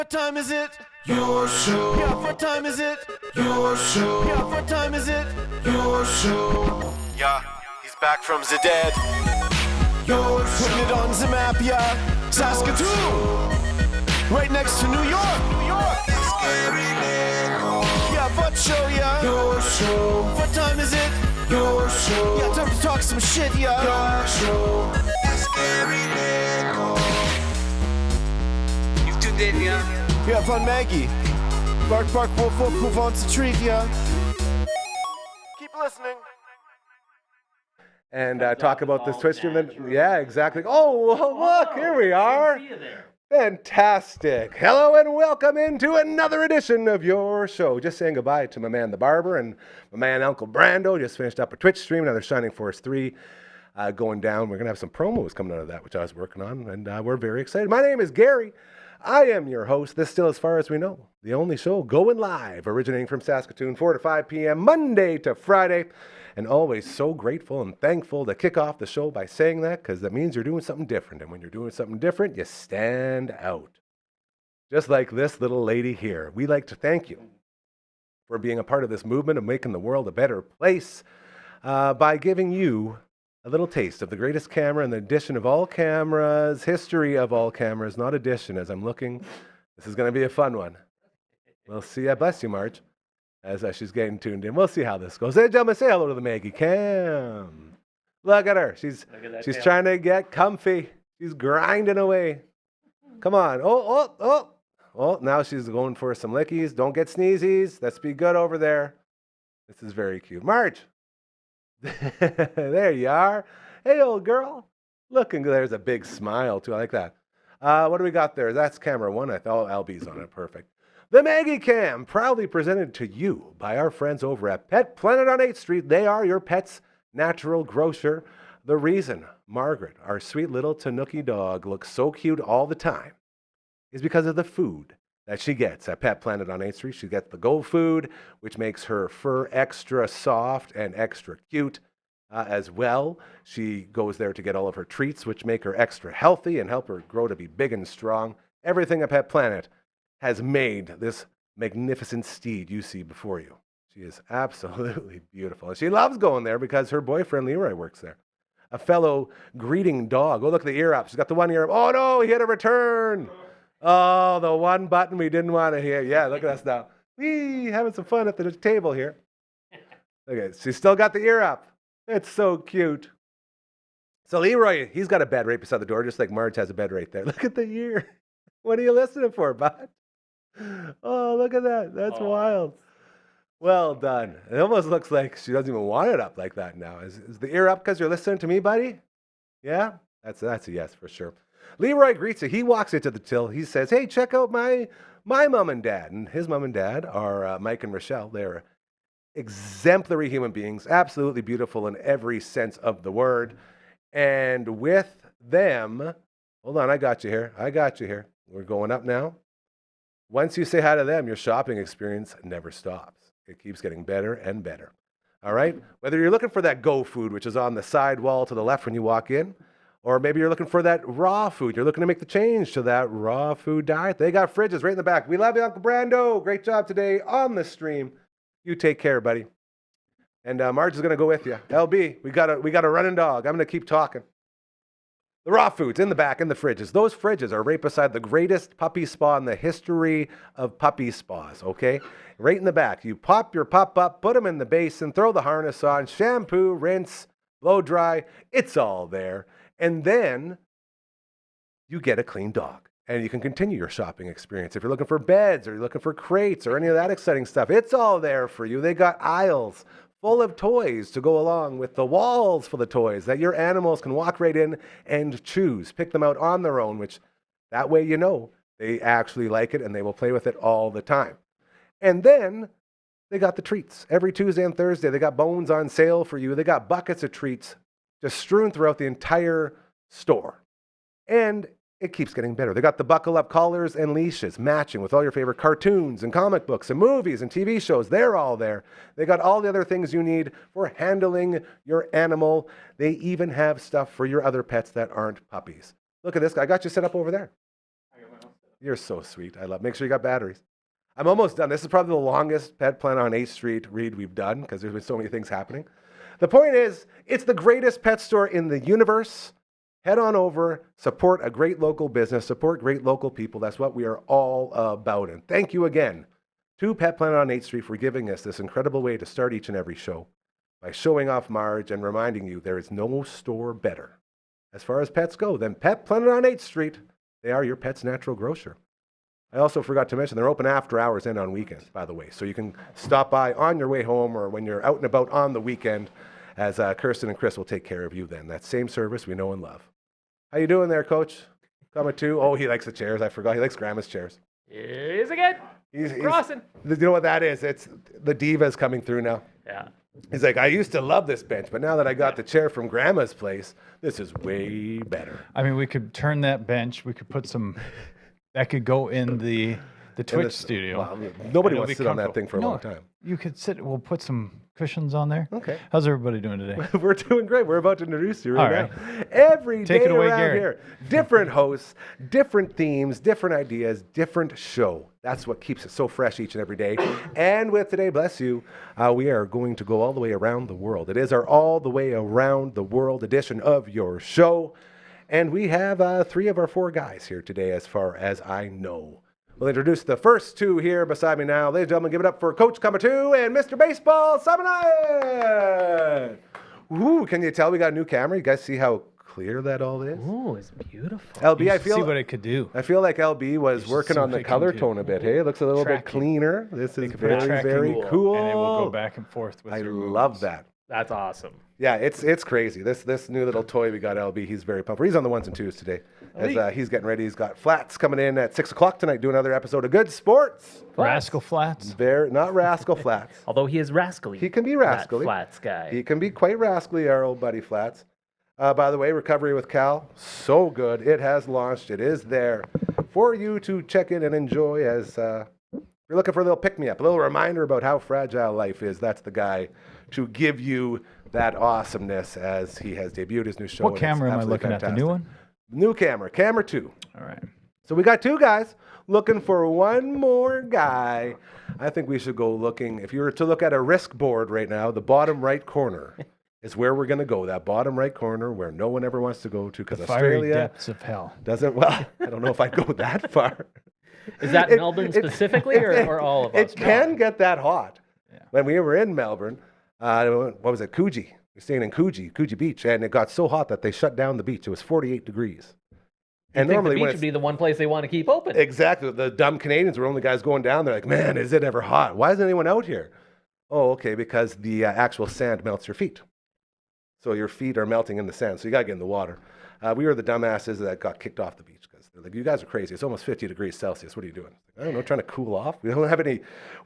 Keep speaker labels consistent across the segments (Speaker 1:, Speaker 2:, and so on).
Speaker 1: What time is it? Your show. Yeah, what time is it? Your show. Yeah, what time is it? Your show. Yeah, he's back from the dead. Your show. Putting it on the map, yeah. Saskatoon. Right next to New York. New York. Yeah, what show, yeah? Your show. What time is it? Your show. Yeah, time to talk some shit, yeah. Your show.
Speaker 2: You've tuned in, yeah?
Speaker 1: Yeah, van Maggie. Bark, bark, wolf, wolf, move on to treat, yeah. Keep listening.
Speaker 3: And talk about this Twitch stream. Then, yeah, exactly. Oh, look, here we are.
Speaker 2: See you there.
Speaker 3: Fantastic. Hello and welcome into another edition of your show. Just saying goodbye to my man, the barber, and my man, Uncle Brando. Just finished up a Twitch stream, another Shining Force 3 going down. We're going to have some promos coming out of that, which I was working on, and we're very excited. My name is Gary. I am your host. This still, as far as we know, the only show going live, originating from Saskatoon, 4 to 5 p.m., Monday to Friday. And always so grateful and thankful to kick off the show by saying that, because that means you're doing something different. And when you're doing something different, you stand out. Just like this little lady here. We like to thank you for being a part of this movement of making the world a better place by giving you a little taste of the greatest camera and the addition of all cameras, history of all cameras, not addition, as I'm looking. This is going to be a fun one. We'll see. Bless you, Marge, as she's getting tuned in. We'll see how this goes. Hey, gentlemen, say hello to the Maggie Cam. Look at her. She's trying to get comfy. She's grinding away. Come on. Oh, now she's going for some lickies. Don't get sneezies. Let's be good over there. This is very cute. Marge. There you are. Hey, old girl. Looking good. There's a big smile, too. I like that. What do we got there? That's camera one. I thought LB's on it. Perfect. The Maggie Cam, proudly presented to you by our friends over at Pet Planet on 8th Street. They are your pet's natural grocer. The reason Margaret, our sweet little Tanuki dog, looks so cute all the time is because of the food that she gets at Pet Planet on 8th Street. She gets the Go Food, which makes her fur extra soft and extra cute as well. She goes there to get all of her treats, which make her extra healthy and help her grow to be big and strong. Everything at Pet Planet has made this magnificent steed you see before you. She is absolutely beautiful. And she loves going there because her boyfriend Leroy works there. A fellow greeting dog. Oh, look at the ear up. She's got the one ear up. Oh, no, he had a return. Oh, the one button we didn't want to hear. Yeah, look at us now. Wee, having some fun at the table here. Okay, she's still got the ear up. It's so cute. So Leroy, he's got a bed right beside the door, just like Marge has a bed right there. Look at the ear. What are you listening for, bud? Oh, look at that. That's wild. Well done. It almost looks like she doesn't even want it up like that now. Is the ear up because you're listening to me, buddy? Yeah? That's a yes for sure. Leroy greets you. He walks into the till. He says, hey, check out my mom and dad. And his mom and dad are Mike and Rochelle. They're exemplary human beings, absolutely beautiful in every sense of the word. And with them, hold on, I got you here. We're going up now. Once you say hi to them, your shopping experience never stops. It keeps getting better and better. All right? Whether you're looking for that Go Food, which is on the side wall to the left when you walk in, or maybe you're looking for that raw food. You're looking to make the change to that raw food diet. They got fridges right in the back. We love you, Uncle Brando. Great job today on the stream. You take care, buddy. And Marge is going to go with you. LB, we got a running dog. I'm going to keep talking. The raw food's in the back, in the fridges. Those fridges are right beside the greatest puppy spa in the history of puppy spas, okay? Right in the back. You pop your pup up, put him in the basin, throw the harness on, shampoo, rinse, blow dry. It's all there. And then you get a clean dog. And you can continue your shopping experience. If you're looking for beds or you're looking for crates or any of that exciting stuff, it's all there for you. They got aisles full of toys to go along with the walls full of toys that your animals can walk right in and choose, pick them out on their own, which that way you know they actually like it and they will play with it all the time. And then they got the treats. Every Tuesday and Thursday, they got bones on sale for you. They got buckets of treats just strewn throughout the entire store. And it keeps getting better. They got the buckle-up collars and leashes matching with all your favorite cartoons and comic books and movies and TV shows. They're all there. They got all the other things you need for handling your animal. They even have stuff for your other pets that aren't puppies. Look at this guy. I got you set up over there. You're so sweet. I love. Make sure you got batteries. I'm almost done. This is probably the longest Pet Planet on 8th Street read we've done because there's been so many things happening. The point is, it's the greatest pet store in the universe. Head on over, support a great local business, support great local people. That's what we are all about. And thank you again to Pet Planet on 8th Street for giving us this incredible way to start each and every show by showing off Marge and reminding you there is no store better as far as pets go than Pet Planet on 8th Street. They are your pet's natural grocer. I also forgot to mention they're open after hours and on weekends, by the way. So you can stop by on your way home or when you're out and about on the weekend as Kirsten and Chris will take care of you then. That same service we know and love. How you doing there, Coach? Coming too? Oh, he likes the chairs. I forgot. He likes Grandma's chairs.
Speaker 2: Here's again. He's crossing.
Speaker 3: You know what that is? It's the diva's coming through now.
Speaker 2: Yeah.
Speaker 3: He's like, I used to love this bench, but now that I got the chair from Grandma's place, this is way better.
Speaker 4: I mean, we could turn that bench. We could put some. That could go in the Twitch studio.
Speaker 3: Well, nobody wants to sit on that thing for a long time.
Speaker 4: You could sit. We'll put some cushions on there.
Speaker 3: Okay.
Speaker 4: How's everybody doing today?
Speaker 3: We're doing great. We're about to introduce you right
Speaker 4: All right.
Speaker 3: now. Every
Speaker 4: Take
Speaker 3: day
Speaker 4: it away,
Speaker 3: around
Speaker 4: Gary.
Speaker 3: here, different hosts, different themes, different ideas, different show. That's what keeps it so fresh each and every day. And with today, bless you, we are going to go all the way around the world. It is our all the way around the world edition of your show. And we have 3 of our 4 guys here today, as far as I know. We'll introduce the first 2 here beside me now. Ladies and gentlemen, give it up for Coach Number 2 and Mr. Baseball, Simon Hiatt. Ooh, can you tell we got a new camera? You guys see how clear that all is?
Speaker 2: Ooh, it's beautiful.
Speaker 3: LB,
Speaker 4: You
Speaker 3: I
Speaker 4: should
Speaker 3: feel
Speaker 4: see what it could do.
Speaker 3: I feel like LB was working
Speaker 4: see
Speaker 3: on
Speaker 4: what
Speaker 3: the
Speaker 4: it
Speaker 3: color
Speaker 4: can do.
Speaker 3: tone a bit. Hey, it looks a little bit
Speaker 4: Tracking.
Speaker 3: cleaner. This is
Speaker 4: could put a
Speaker 3: very,
Speaker 4: tracking
Speaker 3: very
Speaker 2: tool,
Speaker 3: cool.
Speaker 4: And it will go back and forth with
Speaker 3: I
Speaker 4: your
Speaker 3: love
Speaker 4: moves.
Speaker 3: that.
Speaker 2: That's awesome.
Speaker 3: Yeah, it's crazy. This new little toy we got, LB, he's very pumped. He's on the 1s and 2s today. As he's getting ready. He's got Flats coming in at 6 o'clock tonight, do another episode of Good Sports.
Speaker 4: Rascal Flats.
Speaker 3: Not Rascal Flats.
Speaker 2: Although he is rascally.
Speaker 3: He can be
Speaker 2: that
Speaker 3: rascally.
Speaker 2: Flats guy.
Speaker 3: He can be quite rascally, our old buddy Flats. By the way, Recovery with Cal, so good. It has launched. It is there for you to check in and enjoy as you're looking for a little pick-me-up, a little reminder about how fragile life is. That's the guy to give you that awesomeness as he has debuted his new show.
Speaker 4: What camera am I looking at? The new one?
Speaker 3: New camera, camera 2.
Speaker 4: All right.
Speaker 3: So we got 2 guys looking for one more guy. I think we should go looking. If you were to look at a risk board right now, the bottom right corner is where we're going to go. That bottom right corner where no one ever wants to go to because
Speaker 4: The fiery
Speaker 3: Australia
Speaker 4: depths of hell.
Speaker 3: doesn't. Well, I don't know if I'd go that far.
Speaker 2: Is that Melbourne specifically or all of us?
Speaker 3: It can get that hot.
Speaker 4: Yeah.
Speaker 3: When we were in Melbourne, what was it, Coogee? We were staying in Coogee Beach, and it got so hot that they shut down the beach. It was 48 degrees.
Speaker 2: And normally the beach
Speaker 3: when
Speaker 2: would be the one place they want to keep open.
Speaker 3: Exactly. The dumb Canadians were only guys going down there like, man, is it ever hot? Why isn't anyone out here? Oh, okay, because the actual sand melts your feet. So your feet are melting in the sand, so you got to get in the water. We were the dumbasses that got kicked off the beach because they're like, you guys are crazy. It's almost 50 degrees Celsius. What are you doing? I don't know, trying to cool off. We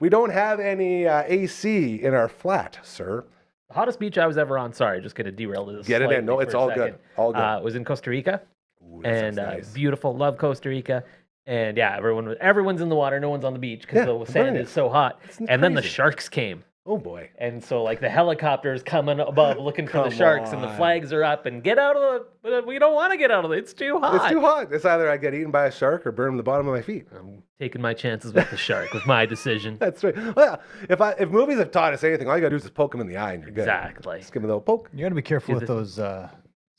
Speaker 3: don't have any AC in our flat, sir.
Speaker 2: The hottest beach I was ever on, sorry, just going to derail this.
Speaker 3: Get it in.
Speaker 2: slightly
Speaker 3: No, it's
Speaker 2: for a
Speaker 3: all
Speaker 2: second.
Speaker 3: good. All good.
Speaker 2: Was in Costa Rica.
Speaker 3: Ooh, that
Speaker 2: And
Speaker 3: sounds nice.
Speaker 2: beautiful, love Costa Rica. And yeah, everyone's in the water, no one's on the beach because the sand
Speaker 3: brilliant.
Speaker 2: is so hot.
Speaker 3: It's
Speaker 2: And then the
Speaker 3: crazy.
Speaker 2: sharks came.
Speaker 3: Oh boy.
Speaker 2: And so like the helicopters coming above looking for the
Speaker 3: Come
Speaker 2: sharks and the
Speaker 3: on.
Speaker 2: flags are up and get out of the, we don't want to get out of it. It's too hot.
Speaker 3: It's too hot. It's either I get eaten by a shark or burn the bottom of my feet.
Speaker 2: I'm taking my chances with the shark with my decision.
Speaker 3: That's right. Well, if movies have taught us anything, all you got to do is just poke them in the eye and you're good.
Speaker 2: Exactly.
Speaker 3: Just give them a little poke.
Speaker 4: You got to be careful
Speaker 2: Is
Speaker 4: with
Speaker 2: it-
Speaker 4: those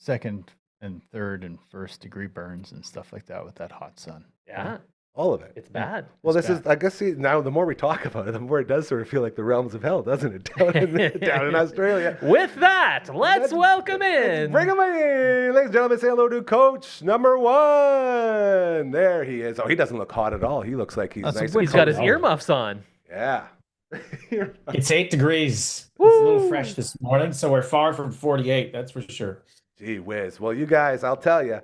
Speaker 4: 2nd and 3rd and 1st degree burns and stuff like that with that hot sun.
Speaker 2: Yeah,
Speaker 3: All of it.
Speaker 2: it's bad.
Speaker 3: Well,
Speaker 4: It's
Speaker 3: this is, I guess, see, now the more we talk about it, the more it does sort of feel like the realms of hell, doesn't it? Down in Australia.
Speaker 2: With that, let's welcome in.
Speaker 3: Bring him in. Ladies and gentlemen, say hello to Coach Number 1. There he is. Oh, he doesn't look hot at all. He looks like he's
Speaker 4: That's
Speaker 3: nice.
Speaker 4: a
Speaker 2: He's
Speaker 3: and
Speaker 2: got his
Speaker 3: cozy.
Speaker 2: earmuffs on.
Speaker 3: Yeah.
Speaker 5: It's 8 degrees. It's a little fresh this morning, so we're far from 48, that's for sure.
Speaker 3: Gee whiz. Well, you guys, I'll tell you,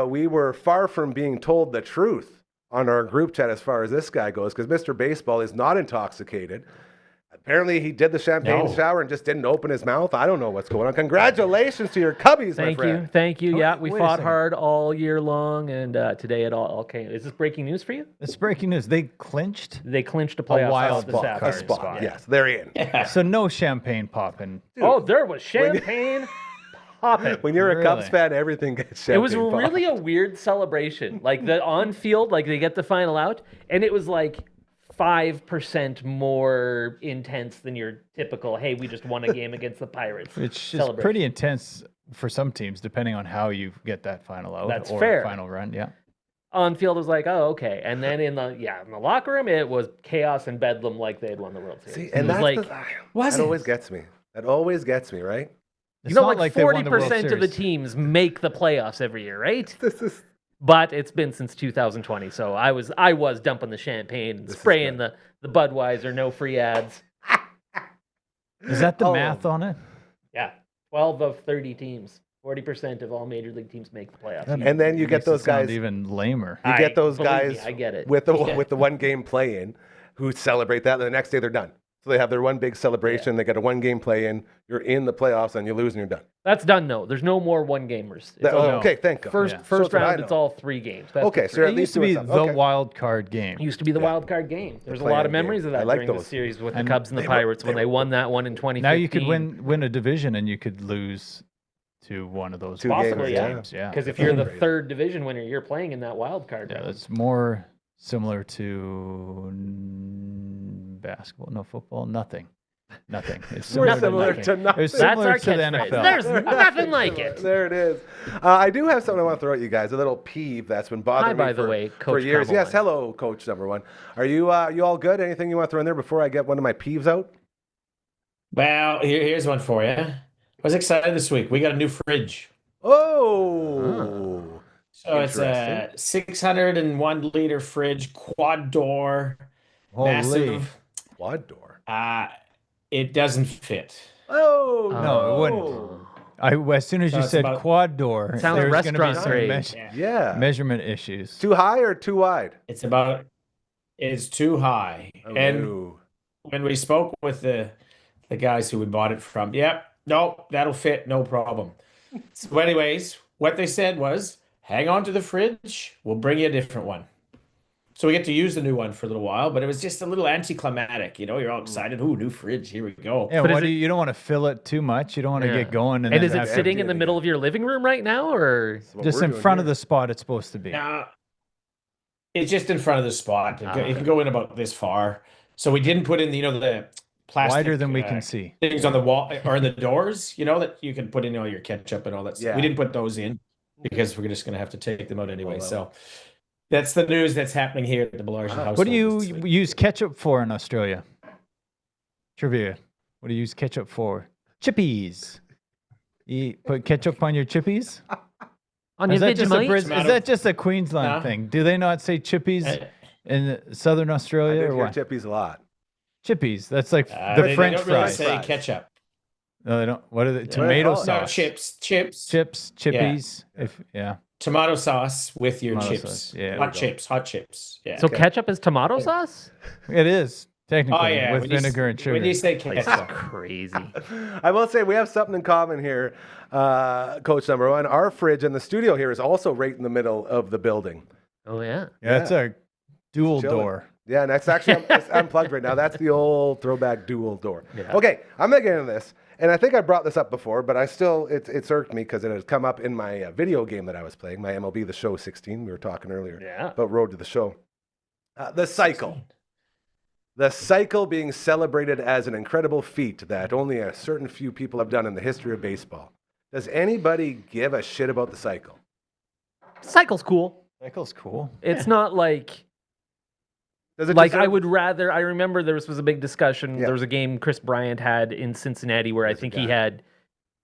Speaker 3: we were far from being told the truth on our group chat as far as this guy goes, because Mr. Baseball is not intoxicated. Apparently, he did the champagne
Speaker 5: No.
Speaker 3: shower and just didn't open his mouth. I don't know what's going on. Congratulations to your Cubbies, my friend.
Speaker 2: Thank you. Yeah, we
Speaker 4: wait a
Speaker 2: fought
Speaker 4: second.
Speaker 2: hard all year long, and today it all came. Is this breaking news for you?
Speaker 4: It's breaking news. They clinched,
Speaker 2: They clinched a playoff
Speaker 4: wild
Speaker 2: spot this
Speaker 4: spot.
Speaker 3: A
Speaker 2: afternoon.
Speaker 3: spot. Yes, they're in.
Speaker 5: Yeah.
Speaker 4: so no champagne popping.
Speaker 2: Oh, there was champagne popping.
Speaker 3: When you're a Cubs
Speaker 4: Really?
Speaker 3: fan, everything gets
Speaker 2: It was
Speaker 3: champagne
Speaker 2: really a
Speaker 3: popped.
Speaker 2: weird celebration. Like the on field, like they get the final out, and it was like 5% more intense than your typical, hey, we just won a game against the Pirates.
Speaker 4: It's just
Speaker 2: celebration.
Speaker 4: pretty intense for some teams, depending on how you get that final out
Speaker 2: That's
Speaker 4: or
Speaker 2: fair.
Speaker 4: final run. Yeah.
Speaker 2: On field was like, oh, okay. And then in the locker room, it was chaos and bedlam like they had won the World Series.
Speaker 3: See,
Speaker 2: It
Speaker 3: and
Speaker 2: was
Speaker 3: that's
Speaker 2: like,
Speaker 3: that always gets me. That always gets me, right?
Speaker 4: It's
Speaker 2: you know,
Speaker 4: not
Speaker 2: like
Speaker 4: they won the World
Speaker 2: 40% of the
Speaker 4: Series.
Speaker 2: teams make the playoffs every year, right?
Speaker 3: This is
Speaker 2: But it's been since 2020, so I was dumping the champagne and
Speaker 3: This is
Speaker 2: spraying
Speaker 3: good.
Speaker 2: the Budweiser, no free ads.
Speaker 4: Is that the
Speaker 3: Oh.
Speaker 4: math on it?
Speaker 2: Yeah, 12 of 30 teams, 40% of all major league teams make the playoffs.
Speaker 4: That
Speaker 3: And then you get
Speaker 4: makes it
Speaker 3: those
Speaker 4: sound
Speaker 3: guys.
Speaker 4: even lamer.
Speaker 3: You get those
Speaker 2: believe
Speaker 3: guys
Speaker 2: me, I get it.
Speaker 3: with the
Speaker 5: Yeah.
Speaker 3: with the one game play in who celebrate that, and the next day they're done. So they have their one big celebration. They get a one game play in. You're in the playoffs, and you lose, and you're done.
Speaker 2: That's done. No, there's no more one gamers. It's all-
Speaker 3: Okay, thank God.
Speaker 2: First
Speaker 4: Yeah.
Speaker 2: first
Speaker 3: Shows that I
Speaker 2: round, it's
Speaker 3: know.
Speaker 2: all 3 games. That's
Speaker 3: Okay,
Speaker 2: the
Speaker 3: so
Speaker 2: three.
Speaker 3: you're
Speaker 4: It
Speaker 3: at least
Speaker 4: used to be
Speaker 3: doing
Speaker 4: the
Speaker 3: something. Okay.
Speaker 4: wild card game.
Speaker 2: It used to be the wild card game. There's a lot
Speaker 3: play-in
Speaker 2: of memories
Speaker 3: game.
Speaker 2: of
Speaker 3: I
Speaker 2: that
Speaker 3: like
Speaker 2: during the
Speaker 3: those.
Speaker 2: series with the
Speaker 4: And
Speaker 2: Cubs and the
Speaker 3: they were-
Speaker 2: Pirates when
Speaker 3: they
Speaker 2: they
Speaker 3: were-
Speaker 2: won that one in 2015.
Speaker 4: Now you could win a division and you could lose to one of those
Speaker 3: Two
Speaker 2: Possibly,
Speaker 3: games,
Speaker 2: yeah.
Speaker 4: games. Yeah.
Speaker 2: Because if you're the
Speaker 3: Crazy.
Speaker 2: third division winner, you're playing in that wild card
Speaker 4: Yeah,
Speaker 2: round.
Speaker 4: that's more similar to basketball. No football. Nothing. It's
Speaker 3: We're
Speaker 2: Nothing
Speaker 3: similar
Speaker 2: like it.
Speaker 3: to nothing.
Speaker 4: It's
Speaker 2: That's
Speaker 4: similar
Speaker 2: our
Speaker 4: to the
Speaker 2: catchphrase.
Speaker 4: NFL.
Speaker 2: There's nothing like it.
Speaker 3: There it is. I do have something I want to throw at you guys. A little peeve that's been bothering me
Speaker 2: by the way,
Speaker 3: for
Speaker 2: Coach
Speaker 3: years.
Speaker 2: Number
Speaker 3: Yes,
Speaker 2: One.
Speaker 3: hello, Coach Number One. Are you all good? Anything you want to throw in there before I get one of my peeves out?
Speaker 5: Well, here's one for you. I was excited this week. We got a new fridge.
Speaker 3: Oh,
Speaker 5: So it's a 601 liter fridge, quad door,
Speaker 4: Holy.
Speaker 5: massive.
Speaker 3: quad door.
Speaker 5: It doesn't fit.
Speaker 3: Oh
Speaker 4: No, it wouldn't. As soon as
Speaker 5: So
Speaker 4: you
Speaker 5: it's
Speaker 4: said
Speaker 5: about-
Speaker 4: quad door,
Speaker 2: Sounds
Speaker 4: there's going to be
Speaker 2: restaurant
Speaker 4: some
Speaker 2: grade.
Speaker 3: Yeah.
Speaker 4: measurement issues.
Speaker 3: Too high or too wide?
Speaker 5: It's too high.
Speaker 3: Oh,
Speaker 5: And
Speaker 3: no.
Speaker 5: when we spoke with the guys who we bought it from, yep, nope, that'll fit, no problem. So anyways, what they said was, hang on to the fridge, we'll bring you a different one. So we get to use the new one for a little while, but it was just a little anticlimactic. You know, you're all excited. Ooh, new fridge, here we go.
Speaker 4: Yeah,
Speaker 2: But is
Speaker 4: what do
Speaker 2: it-
Speaker 4: you don't want to fill it too much. You don't want to
Speaker 2: Yeah.
Speaker 4: get going and
Speaker 2: And
Speaker 4: then
Speaker 2: is it
Speaker 4: have to-
Speaker 2: sitting in the
Speaker 3: empty it
Speaker 2: middle of your living room right now, or
Speaker 3: That's what
Speaker 4: just
Speaker 3: we're
Speaker 4: in
Speaker 3: doing
Speaker 4: front of
Speaker 3: here.
Speaker 4: the spot it's supposed to be?
Speaker 5: It's just in front of the spot. It
Speaker 2: okay.
Speaker 5: can go in about this far. So we didn't put in, the plastic
Speaker 4: Wider than we can see.
Speaker 5: things on the wall or in the doors, that you can put in all your ketchup and all that stuff.
Speaker 3: Yeah.
Speaker 5: We didn't put those in because we're just going to have to take them out anyway.
Speaker 3: Well.
Speaker 5: So that's the news that's happening here at the Belargent household.
Speaker 4: What do you
Speaker 5: this week.
Speaker 4: use ketchup for in Australia? Trivia. What do you use ketchup for? Chippies. You put ketchup on your chippies?
Speaker 2: on
Speaker 4: Is
Speaker 2: your
Speaker 4: that, just a
Speaker 2: Vegemite?
Speaker 4: Is
Speaker 5: Tomato.
Speaker 4: that just a Queensland
Speaker 5: Huh?
Speaker 4: thing? Do they not say chippies
Speaker 5: Uh,
Speaker 4: in Southern
Speaker 3: I
Speaker 4: Australia
Speaker 3: did
Speaker 4: or
Speaker 3: hear
Speaker 4: what?
Speaker 3: chippies a lot.
Speaker 4: Chippies. That's like
Speaker 5: they
Speaker 4: the French
Speaker 5: don't really
Speaker 4: fries.
Speaker 5: say
Speaker 3: Fries.
Speaker 5: ketchup.
Speaker 4: No, they don't. What are they?
Speaker 3: do they
Speaker 4: Tomato
Speaker 3: call it?
Speaker 5: No,
Speaker 4: sauce.
Speaker 5: chips,
Speaker 4: Chips, chippies. Yeah.
Speaker 5: tomato sauce with your
Speaker 4: Tomato
Speaker 5: chips.
Speaker 4: sauce, yeah.
Speaker 5: hot
Speaker 3: There we go.
Speaker 5: hot chips. Yeah.
Speaker 2: So ketchup is tomato sauce?
Speaker 4: It is technically
Speaker 5: Oh yeah,
Speaker 4: with
Speaker 5: when you s-
Speaker 4: vinegar and sugar.
Speaker 5: When you say
Speaker 2: This is
Speaker 5: ketchup,
Speaker 2: crazy.
Speaker 3: I will say we have something in common here, Coach Number One. Our fridge in the studio here is also right in the middle of the building.
Speaker 2: Oh yeah.
Speaker 4: Yeah, it's a dual
Speaker 3: Chilling.
Speaker 4: door.
Speaker 3: Yeah, and that's actually it's unplugged right now. That's the old throwback dual door.
Speaker 2: Yeah.
Speaker 3: Okay, I'm gonna get into this, and I think I brought this up before, but it's irked me because it has come up in my video game that I was playing, my MLB The Show 16. We were talking earlier
Speaker 2: Yeah.
Speaker 3: about Road to the Show. The cycle. The cycle being celebrated as an incredible feat that only a certain few people have done in the history of baseball. Does anybody give a shit about the cycle?
Speaker 2: Cycle's cool.
Speaker 4: Cycle's cool.
Speaker 2: It's not like
Speaker 3: Does it
Speaker 2: like
Speaker 3: deserve-
Speaker 2: I would rather. I remember there was a big discussion.
Speaker 3: Yeah.
Speaker 2: There was a game Chris Bryant had in Cincinnati where I
Speaker 3: There's a
Speaker 2: think he
Speaker 3: guy.
Speaker 2: had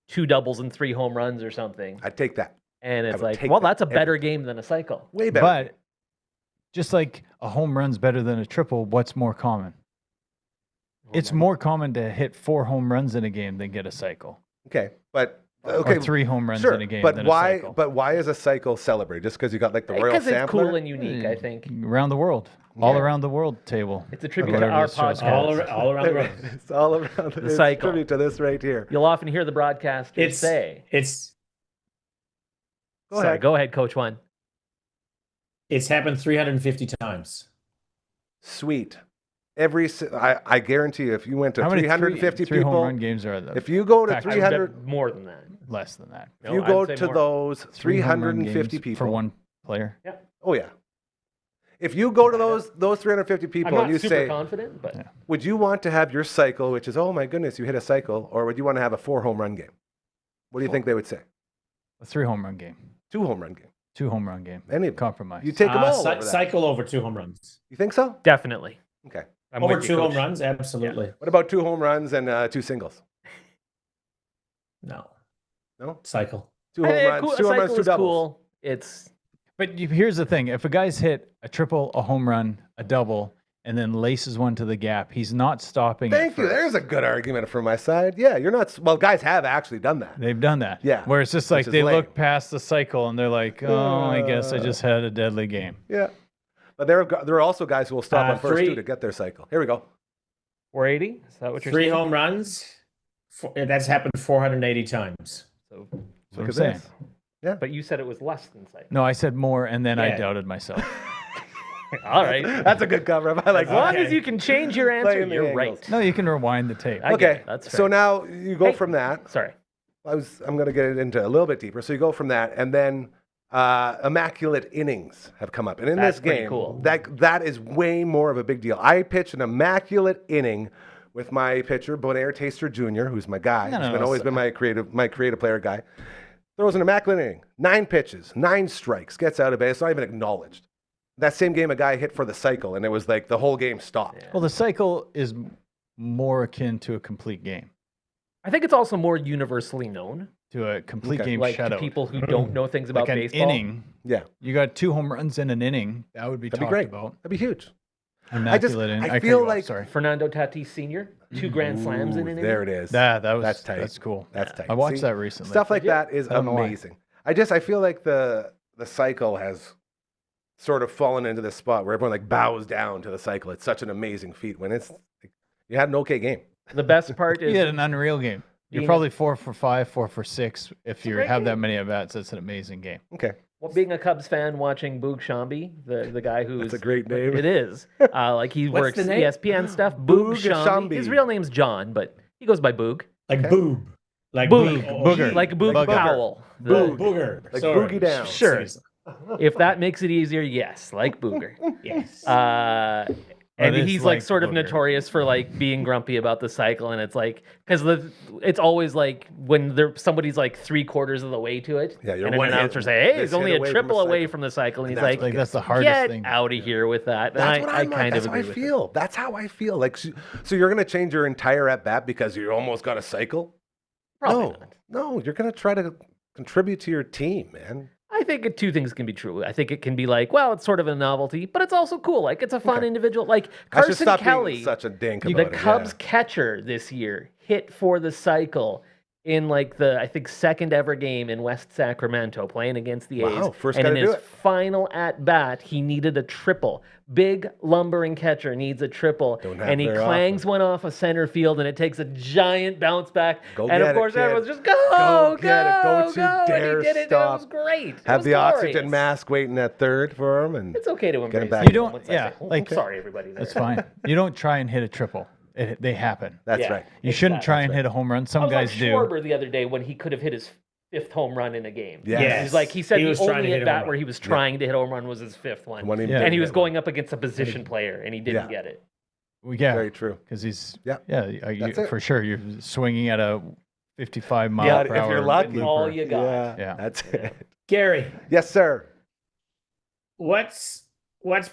Speaker 2: 2 doubles and 3 home runs or something.
Speaker 3: I'd take that.
Speaker 2: And it's
Speaker 3: would
Speaker 2: like,
Speaker 3: take
Speaker 2: well,
Speaker 3: that
Speaker 2: that's a
Speaker 3: every
Speaker 2: better game than a cycle.
Speaker 3: Way better.
Speaker 4: But just like a home run's better than a triple, what's more common? It's more common to hit 4 home runs in a game than get a cycle.
Speaker 3: Okay, but okay,
Speaker 4: Or 3 home runs
Speaker 3: sure,
Speaker 4: in a game
Speaker 3: but
Speaker 4: than
Speaker 3: why?
Speaker 4: a cycle.
Speaker 3: But why is a cycle celebrated? Just because you got like the royal
Speaker 2: Because it's
Speaker 3: sampler?
Speaker 2: cool and unique, I think.
Speaker 4: Around the world. All
Speaker 2: Yeah.
Speaker 4: around the world table.
Speaker 2: It's a tribute to
Speaker 4: Whatever
Speaker 2: our
Speaker 4: this show's
Speaker 2: podcast.
Speaker 4: called.
Speaker 5: all around the road.
Speaker 3: It's all around the
Speaker 2: cycle.
Speaker 3: Tribute to this right here.
Speaker 2: You'll often hear the broadcasters say,
Speaker 3: Go
Speaker 2: Sorry,
Speaker 3: ahead.
Speaker 2: go ahead, Coach One.
Speaker 5: It's happened 350 times.
Speaker 3: Sweet. I guarantee you, if you went to
Speaker 4: How many
Speaker 3: 350
Speaker 4: three
Speaker 3: people,
Speaker 4: home run games are there?
Speaker 3: if you go to
Speaker 4: Fact,
Speaker 2: I would bet
Speaker 3: 300,
Speaker 2: more than that.
Speaker 4: Less than that.
Speaker 3: if you
Speaker 2: No,
Speaker 3: go
Speaker 2: I'd say
Speaker 3: to
Speaker 2: more.
Speaker 3: those
Speaker 4: 3 home run
Speaker 3: 350
Speaker 4: games
Speaker 3: people
Speaker 4: for one player.
Speaker 2: Yeah.
Speaker 3: Oh yeah. If you go to those 350
Speaker 2: I'm
Speaker 3: people
Speaker 2: not
Speaker 3: and you
Speaker 2: super
Speaker 3: say,
Speaker 2: confident, but
Speaker 4: Yeah.
Speaker 3: would you want to have your cycle, which is, oh my goodness, you hit a cycle, or would you want to have a 4 home run game? What do you think they would say?
Speaker 4: A 3 home run game.
Speaker 3: 2 home run game.
Speaker 4: 2 home run game.
Speaker 3: Any of them.
Speaker 4: Compromise.
Speaker 3: You take them all over that.
Speaker 5: Cycle over 2 home runs.
Speaker 3: You think so?
Speaker 2: definitely.
Speaker 3: Okay.
Speaker 2: I'm
Speaker 5: Over
Speaker 2: with you,
Speaker 5: 2 home
Speaker 2: Coach.
Speaker 5: runs, absolutely.
Speaker 3: What about 2 home runs and 2 singles?
Speaker 5: No.
Speaker 3: No?
Speaker 5: Cycle.
Speaker 3: 2
Speaker 2: I
Speaker 3: home
Speaker 2: think
Speaker 3: runs,
Speaker 2: a
Speaker 3: 2 home runs,
Speaker 2: cycle
Speaker 3: 2
Speaker 2: is
Speaker 3: doubles.
Speaker 2: cool. It's
Speaker 4: But here's the thing: if a guy's hit a triple, a home run, a double, and then laces one to the gap, he's not stopping.
Speaker 3: Thank you. There's a good argument from my side. Yeah, you're not. Well, guys have actually done that.
Speaker 4: They've done that.
Speaker 3: Yeah,
Speaker 4: Where it's just
Speaker 3: which
Speaker 4: like
Speaker 3: is
Speaker 4: they
Speaker 3: lame.
Speaker 4: look past the cycle and they're like, oh, I guess I just had a deadly game.
Speaker 3: Yeah. But there are also guys who will stop on first
Speaker 5: 3
Speaker 3: 2 to get their cycle. Here we go.
Speaker 2: 480. Is that what you're
Speaker 5: 3
Speaker 2: saying?
Speaker 5: home runs. That's happened 480 times.
Speaker 2: So,
Speaker 4: That's what
Speaker 3: Look
Speaker 4: I'm
Speaker 3: at
Speaker 4: saying.
Speaker 3: this.
Speaker 2: but you said it was less than cycle.
Speaker 4: No, I said more, and then I
Speaker 5: Yeah.
Speaker 4: doubted myself.
Speaker 2: All right. As
Speaker 3: That's a good cover up. I like
Speaker 2: long
Speaker 3: that.
Speaker 2: as you can change your answer,
Speaker 3: Playing the
Speaker 2: you're
Speaker 3: angles.
Speaker 2: right.
Speaker 4: No, you can rewind the tape.
Speaker 2: I get
Speaker 3: Okay.
Speaker 2: it. That's
Speaker 3: So
Speaker 2: fair.
Speaker 3: now you go
Speaker 2: Hey.
Speaker 3: from that.
Speaker 2: Sorry.
Speaker 3: I'm going to get it into a little bit deeper. So you go from that, and then immaculate innings have come up, and in
Speaker 2: That's
Speaker 3: this
Speaker 2: pretty
Speaker 3: game,
Speaker 2: cool.
Speaker 3: that is way more of a big deal. I pitched an immaculate inning with my pitcher, Bonaire Taster Jr., who's my guy.
Speaker 4: No,
Speaker 3: He's
Speaker 4: no,
Speaker 3: always been my creative player guy. Throws an immaculate inning, 9 pitches, 9 strikes, gets out of base, not even acknowledged. That same game, a guy hit for the cycle, and it was like the whole game stopped.
Speaker 4: Well, the cycle is more akin to a complete game,
Speaker 2: I think it's also more universally known,
Speaker 4: to a complete
Speaker 3: Okay.
Speaker 4: game
Speaker 2: like to
Speaker 4: shutout.
Speaker 2: people who don't know things about
Speaker 4: Like an
Speaker 2: baseball.
Speaker 4: inning.
Speaker 3: Yeah,
Speaker 4: You got 2 home runs in an inning. That would be
Speaker 3: that'd be
Speaker 4: talked
Speaker 3: great.
Speaker 4: about.
Speaker 3: That'd be huge.
Speaker 4: Immaculate inning.
Speaker 3: I
Speaker 4: cut
Speaker 3: feel
Speaker 4: you off,
Speaker 3: like-
Speaker 4: sorry.
Speaker 2: Fernando Tatis Sr., 2 grand slams in an inning.
Speaker 3: There it is.
Speaker 4: That was
Speaker 3: That's tight.
Speaker 4: That's cool.
Speaker 3: That's tight.
Speaker 4: I watched
Speaker 3: See?
Speaker 4: that recently.
Speaker 3: Stuff like
Speaker 2: Did you?
Speaker 3: that is
Speaker 4: I don't know why.
Speaker 3: amazing. I feel like the cycle has sort of fallen into this spot where everyone like bows down to the cycle. It's such an amazing feat when it's you had an okay game.
Speaker 2: The best part
Speaker 4: You
Speaker 2: is
Speaker 4: had an unreal game. You're
Speaker 2: being-
Speaker 4: probably 4 for 5, 4 for 6. If
Speaker 2: a
Speaker 4: you
Speaker 2: great
Speaker 4: have that
Speaker 2: game.
Speaker 4: many at bats, that's an amazing game.
Speaker 3: Okay,
Speaker 2: being a Cubs fan, watching Boog Shambi, the guy who's
Speaker 3: that's a great name.
Speaker 2: It is. Like he
Speaker 5: What's
Speaker 2: works
Speaker 5: the name?
Speaker 2: ESPN stuff. Boog
Speaker 3: Boog
Speaker 2: Shambi.
Speaker 3: Shambi.
Speaker 2: His real name's John, but he goes by Boog.
Speaker 5: Like boob. Like
Speaker 2: Boog.
Speaker 4: Booger.
Speaker 2: Like Boog
Speaker 4: Booger.
Speaker 2: Powell.
Speaker 5: Boog. Booger.
Speaker 3: Like
Speaker 5: Sorry.
Speaker 3: boogie down.
Speaker 2: Sure. If that makes it easier, yes, like Booger.
Speaker 5: Yes.
Speaker 2: And
Speaker 4: it's
Speaker 2: he's
Speaker 4: like
Speaker 2: like sort of
Speaker 4: Booger.
Speaker 2: notorious for like being grumpy about the cycle, and it's like because it's always like when somebody's like 3/4 of the way to it,
Speaker 3: Yeah, you're
Speaker 2: and an
Speaker 3: one hit-
Speaker 2: announcer say, "Hey,
Speaker 3: this
Speaker 2: he's only
Speaker 3: hit
Speaker 2: a
Speaker 3: away from
Speaker 2: triple
Speaker 3: a
Speaker 2: away
Speaker 3: cycle."
Speaker 2: from the cycle," and he's
Speaker 3: that's
Speaker 2: like,
Speaker 4: That's the hardest
Speaker 2: "Get
Speaker 4: thing.
Speaker 2: out of here with that."
Speaker 3: That's
Speaker 2: And
Speaker 3: what
Speaker 2: I
Speaker 3: I'm like.
Speaker 2: kind
Speaker 3: That's
Speaker 2: of
Speaker 3: how I
Speaker 2: agree with it.
Speaker 3: feel. That's how I feel. Like, so you're gonna change your entire at bat because you almost got a cycle?
Speaker 2: Probably
Speaker 3: no,
Speaker 2: not.
Speaker 3: no. You're gonna try to contribute to your team, man.
Speaker 2: I think two things can be true. I think it can be like, well, it's sort of a novelty, but it's also cool. Like it's a fun
Speaker 3: Okay.
Speaker 2: individual. Like
Speaker 3: I should
Speaker 2: Carson
Speaker 3: stop
Speaker 2: Kelly,
Speaker 3: being such a dink
Speaker 2: the
Speaker 3: about it.
Speaker 2: Cubs
Speaker 3: yeah.
Speaker 2: catcher this year, hit for the cycle in like the I think second ever game in West Sacramento, playing against the
Speaker 3: Wow,
Speaker 2: A's.
Speaker 3: first
Speaker 2: and
Speaker 3: guy
Speaker 2: in
Speaker 3: to do
Speaker 2: his
Speaker 3: it.
Speaker 2: final at bat, he needed a triple. Big lumbering catcher needs a triple,
Speaker 3: Don't
Speaker 2: and he
Speaker 3: happen very
Speaker 2: clangs
Speaker 3: often.
Speaker 2: one off a center field, and it takes a giant bounce back.
Speaker 3: Go
Speaker 2: and
Speaker 3: get
Speaker 2: of
Speaker 3: it,
Speaker 2: course,
Speaker 3: kid.
Speaker 2: everyone's just
Speaker 3: Go
Speaker 2: go,
Speaker 3: get it. Don't you
Speaker 2: go.
Speaker 3: dare
Speaker 2: and he did it.
Speaker 3: stop.
Speaker 2: It was great. It
Speaker 3: Have
Speaker 2: was
Speaker 3: the oxygen
Speaker 2: glorious.
Speaker 3: mask waiting at third for him, and
Speaker 2: It's okay to
Speaker 3: Get him
Speaker 2: embrace
Speaker 3: back.
Speaker 2: these
Speaker 3: You
Speaker 4: don't-
Speaker 2: moments.
Speaker 4: yeah,
Speaker 2: I say,
Speaker 4: like-
Speaker 2: I'm sorry, everybody. there.
Speaker 4: That's fine. You don't try and hit a triple. They happen.
Speaker 3: that's
Speaker 2: Yeah.
Speaker 3: right.
Speaker 4: You shouldn't
Speaker 2: Exactly.
Speaker 4: try and hit a home run.
Speaker 2: I
Speaker 4: Some
Speaker 2: was
Speaker 4: guys
Speaker 2: like
Speaker 4: do.
Speaker 2: Schwarber the other day when he could have hit his 5th home run in a game.
Speaker 3: Yes.
Speaker 5: Yes.
Speaker 2: He's like he said
Speaker 5: He
Speaker 2: the
Speaker 5: was trying
Speaker 2: only
Speaker 5: to hit
Speaker 2: at
Speaker 5: a home
Speaker 2: bat
Speaker 5: run.
Speaker 2: where he was trying to hit a home run was his 5th one.
Speaker 3: When he
Speaker 4: Yeah.
Speaker 3: did
Speaker 2: And he was
Speaker 3: get
Speaker 2: going up against a position player and he didn't
Speaker 3: Yeah.
Speaker 2: get it.
Speaker 4: Well, yeah,
Speaker 3: Very true.
Speaker 4: because he's
Speaker 3: Yeah. That's it.
Speaker 4: for sure. You're swinging at a 55 mile
Speaker 3: Yeah,
Speaker 4: per
Speaker 3: if
Speaker 4: hour.
Speaker 3: you're lucky.
Speaker 2: That's all
Speaker 4: looper.
Speaker 2: you got.
Speaker 3: Yeah,
Speaker 4: Yeah.
Speaker 3: that's it.
Speaker 5: Gary,
Speaker 3: Yes, sir.
Speaker 5: what's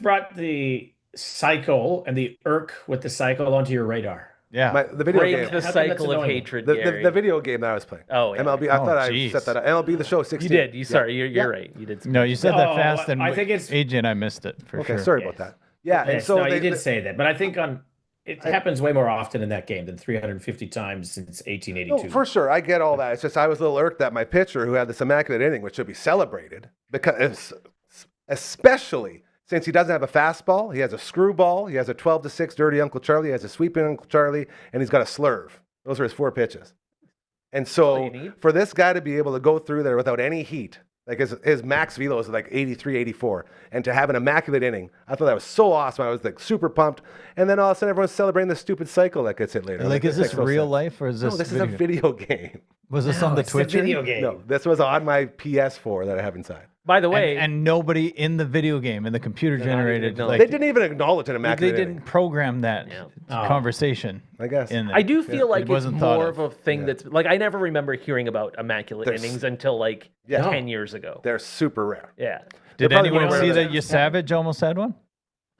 Speaker 5: brought the cycle and the irk with the cycle onto your radar?
Speaker 4: Yeah.
Speaker 3: The video
Speaker 2: Break
Speaker 3: game.
Speaker 2: the
Speaker 5: How come that's
Speaker 2: cycle of
Speaker 5: annoying?
Speaker 2: hatred,
Speaker 3: The
Speaker 2: Gary.
Speaker 3: video game that I was playing.
Speaker 2: Oh, yeah.
Speaker 3: MLB. I
Speaker 4: Oh,
Speaker 3: thought I
Speaker 4: geez.
Speaker 3: set that up. MLB The Show 16.
Speaker 2: You did. You
Speaker 3: Yeah.
Speaker 2: sorry. You're
Speaker 3: Yeah.
Speaker 2: right. You did.
Speaker 4: No, you said that
Speaker 5: Oh,
Speaker 4: fast, and
Speaker 5: I think it's-
Speaker 4: AJ and I missed it for
Speaker 3: Okay,
Speaker 4: sure.
Speaker 3: sorry
Speaker 5: Yes.
Speaker 3: about that. Yeah, and
Speaker 5: Yes,
Speaker 3: so
Speaker 5: no,
Speaker 3: they
Speaker 5: you did say that, but I think it happens way more often in that game than 350 times since 1882.
Speaker 3: No, for sure. I get all that. It's just I was a little irked that my pitcher, who had this immaculate inning, which should be celebrated, because especially since he doesn't have a fastball, he has a screwball, he has a 12-6 dirty Uncle Charlie, he has a sweeping Uncle Charlie, and he's got a slurve. Those are his 4 pitches. And
Speaker 2: all
Speaker 3: so
Speaker 2: you need.
Speaker 3: for this guy to be able to go through there without any heat Like his max velo is like 83, 84. And to have an immaculate inning, I thought that was so awesome. I was like super pumped. And then all of a sudden everyone's celebrating this stupid cycle that gets hit later.
Speaker 4: Like, is this
Speaker 3: makes no
Speaker 4: real
Speaker 3: sense.
Speaker 4: life or is this?
Speaker 3: No, this is a video game.
Speaker 4: Was this
Speaker 5: No,
Speaker 4: on the
Speaker 5: it's a
Speaker 4: Twitcher?
Speaker 5: video game.
Speaker 3: No, this was on my PS4 that I have inside.
Speaker 2: By the way,
Speaker 4: And nobody in the video game, in the computer generated,
Speaker 2: no.
Speaker 4: like
Speaker 3: They didn't even acknowledge an
Speaker 4: they
Speaker 3: immaculate
Speaker 4: didn't
Speaker 3: inning,
Speaker 4: program that conversation.
Speaker 3: I guess.
Speaker 4: In there.
Speaker 2: I do feel like
Speaker 4: It
Speaker 2: it's
Speaker 4: wasn't thought
Speaker 2: more
Speaker 4: of.
Speaker 2: of a thing that's like I never remember hearing about immaculate
Speaker 3: There's-
Speaker 2: innings until like
Speaker 3: Yeah.
Speaker 2: 10 years ago.
Speaker 3: They're super rare.
Speaker 2: Yeah,
Speaker 4: Did
Speaker 3: probably
Speaker 4: anyone
Speaker 3: more
Speaker 4: see
Speaker 3: rare
Speaker 4: that Savage almost had one?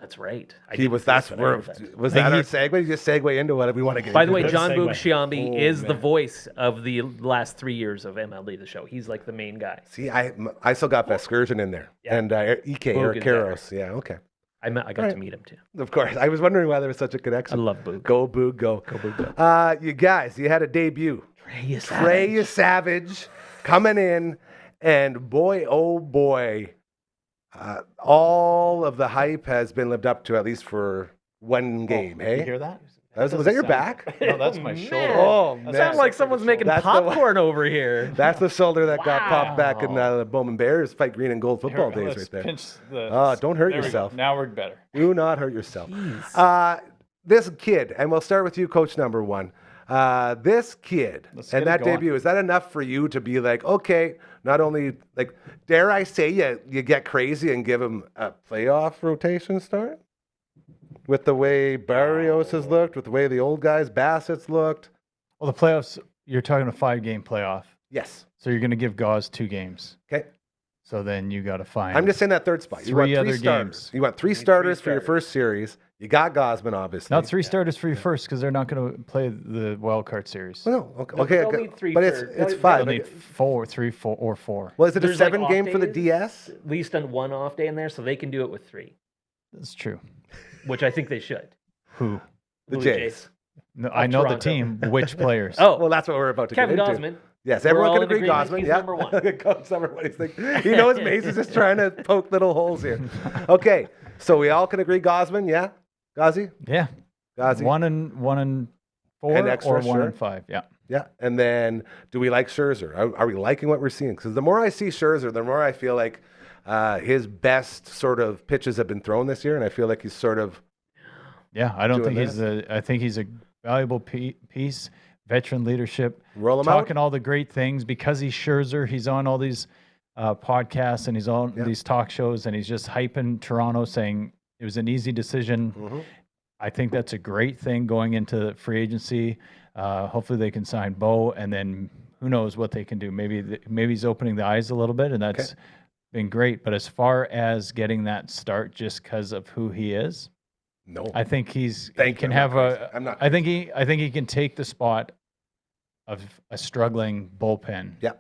Speaker 2: that's right. I
Speaker 3: He
Speaker 2: didn't
Speaker 3: was
Speaker 2: see
Speaker 3: that's
Speaker 2: it, but I
Speaker 3: where
Speaker 2: know that.
Speaker 3: was
Speaker 4: Like
Speaker 3: that our
Speaker 4: he-
Speaker 3: segue? You just segue into what we want to get
Speaker 2: By the
Speaker 3: into.
Speaker 2: way,
Speaker 5: Good
Speaker 2: John
Speaker 5: segue.
Speaker 2: Boog-Sciambi
Speaker 3: Oh,
Speaker 2: is the
Speaker 3: man.
Speaker 2: voice of the last 3 years of MLB The Show. He's like the main guy.
Speaker 3: See, I still got Vescursion in there.
Speaker 2: Yeah.
Speaker 3: And EK,
Speaker 2: Boog
Speaker 3: Eric
Speaker 2: is better.
Speaker 3: Karros. Yeah, okay.
Speaker 2: I got to meet him too.
Speaker 3: Of course. I was wondering why there was such a
Speaker 2: I
Speaker 3: connection.
Speaker 2: love Boog.
Speaker 3: Go, Boog, go.
Speaker 2: Go Boog, go.
Speaker 3: You guys, you had a debut.
Speaker 2: Trey
Speaker 3: Trey Savage coming in, and boy, oh boy, all of the hype has been lived up to, at least for one game. Hey,
Speaker 4: You hear that?
Speaker 3: was that your back?
Speaker 4: No, that's my shoulder.
Speaker 3: Oh man,
Speaker 2: Sounds like someone's making
Speaker 3: That's the one-
Speaker 2: popcorn over here.
Speaker 3: that's the shoulder that got popped back in the Bowman Bears fight green and gold football days right there.
Speaker 4: Pinch the,
Speaker 3: Don't hurt
Speaker 4: there we go.
Speaker 3: yourself.
Speaker 4: Now we're better.
Speaker 3: Do not hurt yourself. This kid, and we'll start with you, Coach number one. This kid
Speaker 4: Let's
Speaker 3: and
Speaker 4: get it
Speaker 3: that
Speaker 4: going.
Speaker 3: debut, is that enough for you to be like, okay, not only, like, dare I say you get crazy and give him a playoff rotation start? With the way Barrios has looked, with the way the old guys, Bassett's looked.
Speaker 4: Well, the playoffs, you're talking a 5-game playoff.
Speaker 3: Yes.
Speaker 4: So you're going to give Gauze 2 games.
Speaker 3: Okay.
Speaker 4: So then you got to find.
Speaker 3: I'm just saying that third spot. You
Speaker 4: Three
Speaker 3: want
Speaker 4: other
Speaker 3: starters.
Speaker 4: games.
Speaker 3: You want three starters for your first series. You got Gosman, obviously.
Speaker 4: Not 3 starters for your first because they're not going to play the wild card series.
Speaker 3: Well, no, okay,
Speaker 2: No,
Speaker 3: okay,
Speaker 2: they'll
Speaker 3: good.
Speaker 2: need three
Speaker 3: but
Speaker 2: for-
Speaker 3: it's
Speaker 2: they'll-
Speaker 3: five.
Speaker 4: They'll need 4, 3, 4, or 4.
Speaker 3: Well, is it a
Speaker 2: There's, like,
Speaker 3: 7
Speaker 2: off
Speaker 3: game for the
Speaker 2: days.
Speaker 3: DS?
Speaker 2: At least on one off day in there, so they can do it with 3,
Speaker 4: That's true.
Speaker 2: which I think they should.
Speaker 4: Who?
Speaker 3: The
Speaker 2: Blue
Speaker 3: Jays.
Speaker 4: No, I know
Speaker 2: Toronto.
Speaker 4: the team. Which players?
Speaker 2: Oh,
Speaker 3: Well, that's what we're about to
Speaker 2: Kevin
Speaker 3: get into.
Speaker 2: Gosman.
Speaker 3: Yes,
Speaker 2: We're
Speaker 3: everyone
Speaker 2: all
Speaker 3: can
Speaker 2: in
Speaker 3: agree
Speaker 2: agreement.
Speaker 3: Gosman.
Speaker 2: He's
Speaker 3: Yeah.
Speaker 2: number 1.
Speaker 3: Coach number 1. He's like, he knows Mace is just trying to poke little holes here. Okay, so we all can agree Gosman, yeah? Gazi?
Speaker 4: Yeah.
Speaker 3: Gazi?
Speaker 4: 1 and 4
Speaker 3: And extra,
Speaker 4: or 1
Speaker 3: sure.
Speaker 4: and 5. Yeah.
Speaker 3: Yeah, and then do we like Scherzer? Are we liking what we're seeing? Because the more I see Scherzer, the more I feel like his best sort of pitches have been thrown this year, and I feel like he's sort of
Speaker 4: Yeah. I don't
Speaker 3: Doing
Speaker 4: think he's a. I think he's a valuable piece. Veteran leadership.
Speaker 3: roll him
Speaker 4: Talking
Speaker 3: out.
Speaker 4: all the great things because he's Scherzer. He's on all these podcasts and he's on
Speaker 3: Yeah.
Speaker 4: these talk shows and he's just hyping Toronto, saying it was an easy decision.
Speaker 3: Mhm.
Speaker 4: I think that's a great thing going into free agency. Hopefully they can sign Bo, and then who knows what they can do. Maybe he's opening the eyes a little bit, and that's been great. But as far as getting that start, just because of who he is,
Speaker 3: No.
Speaker 4: I think he
Speaker 3: Thank
Speaker 4: can
Speaker 3: you.
Speaker 4: have
Speaker 3: I'm not
Speaker 4: I think he can take the spot of a struggling bullpen.
Speaker 3: Yeah.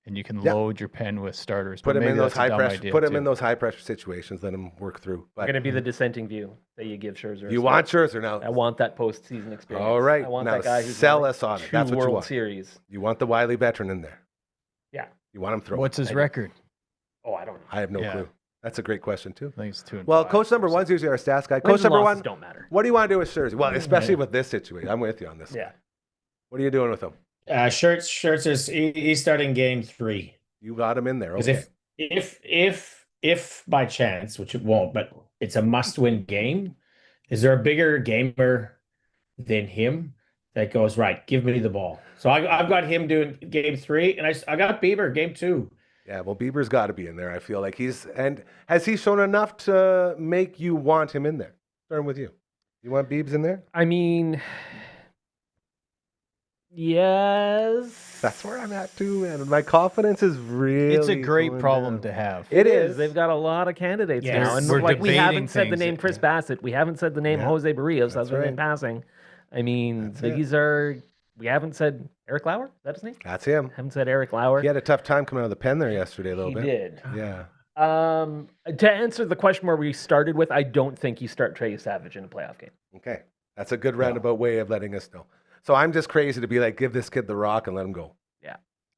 Speaker 4: And you can
Speaker 3: Yeah.
Speaker 4: load your pen with starters.
Speaker 3: Put
Speaker 4: but
Speaker 3: him in
Speaker 4: maybe
Speaker 3: those
Speaker 4: that's a
Speaker 3: high
Speaker 4: dumb
Speaker 3: pressure.
Speaker 4: idea
Speaker 3: Put him
Speaker 4: too.
Speaker 3: in those high pressure situations. Let him work through. But
Speaker 2: going to be the dissenting view that you give Scherzer.
Speaker 3: you want Scherzer
Speaker 2: I
Speaker 3: now.
Speaker 2: want that postseason experience.
Speaker 3: All right,
Speaker 2: I want
Speaker 3: now
Speaker 2: that guy who's
Speaker 3: sell
Speaker 2: won
Speaker 3: us on it.
Speaker 2: 2
Speaker 3: That's what you
Speaker 2: World
Speaker 3: want.
Speaker 2: Series.
Speaker 3: You want the wily veteran in there.
Speaker 2: Yeah.
Speaker 3: You want him throwing.
Speaker 4: What's his
Speaker 2: I do.
Speaker 4: record?
Speaker 2: Oh, I don't know.
Speaker 3: I have no
Speaker 4: Yeah.
Speaker 3: clue. That's a great question too.
Speaker 4: I think it's 2 and
Speaker 3: Well,
Speaker 4: 5
Speaker 3: coach number
Speaker 4: or something.
Speaker 3: one's usually our stats guy.
Speaker 2: Wins
Speaker 3: Coach
Speaker 2: and
Speaker 3: number
Speaker 2: losses
Speaker 3: one,
Speaker 2: don't matter.
Speaker 3: what do you want to do with Scherzer? Well, especially with this situation. I'm with you on this.
Speaker 2: Yeah.
Speaker 3: What are you doing with him?
Speaker 5: Scherzer's he's starting game 3.
Speaker 3: You got him in there.
Speaker 5: Because
Speaker 3: Okay.
Speaker 5: if by chance, which it won't, but it's a must-win game, is there a bigger gamer than him that goes, right, give me the ball? So I've got him doing game 3, and I got Bieber game 2.
Speaker 3: Yeah, well, Bieber's got to be in there. I feel like has he shown enough to make you want him in there? Starting with you. You want Biebs in there?
Speaker 2: I mean, yes.
Speaker 3: That's where I'm at too, man. My confidence is really.
Speaker 4: It's a great
Speaker 3: going
Speaker 4: problem
Speaker 3: down.
Speaker 4: to have.
Speaker 3: It is.
Speaker 2: They've got a lot of candidates
Speaker 5: Yes.
Speaker 2: now, and
Speaker 4: We're
Speaker 2: like we
Speaker 4: debating
Speaker 2: haven't said the
Speaker 4: things
Speaker 2: name
Speaker 4: that-
Speaker 2: Chris Bassett. We haven't said the name
Speaker 3: Yeah.
Speaker 2: Jose Barrios.
Speaker 3: That's
Speaker 2: That's in
Speaker 3: right.
Speaker 2: passing. I mean,
Speaker 3: That's it.
Speaker 2: these are. We haven't said Eric Lauer. Is that his name?
Speaker 3: That's him.
Speaker 2: Haven't said Eric Lauer.
Speaker 3: He had a tough time coming out of the pen there yesterday a little
Speaker 2: He
Speaker 3: bit.
Speaker 2: did.
Speaker 3: Yeah.
Speaker 2: To answer the question where we started with, I don't think you start Trey Savage in a playoff game.
Speaker 3: Okay. That's a good roundabout way of letting us know. So I'm just crazy to be like, give this kid the rock and let him go.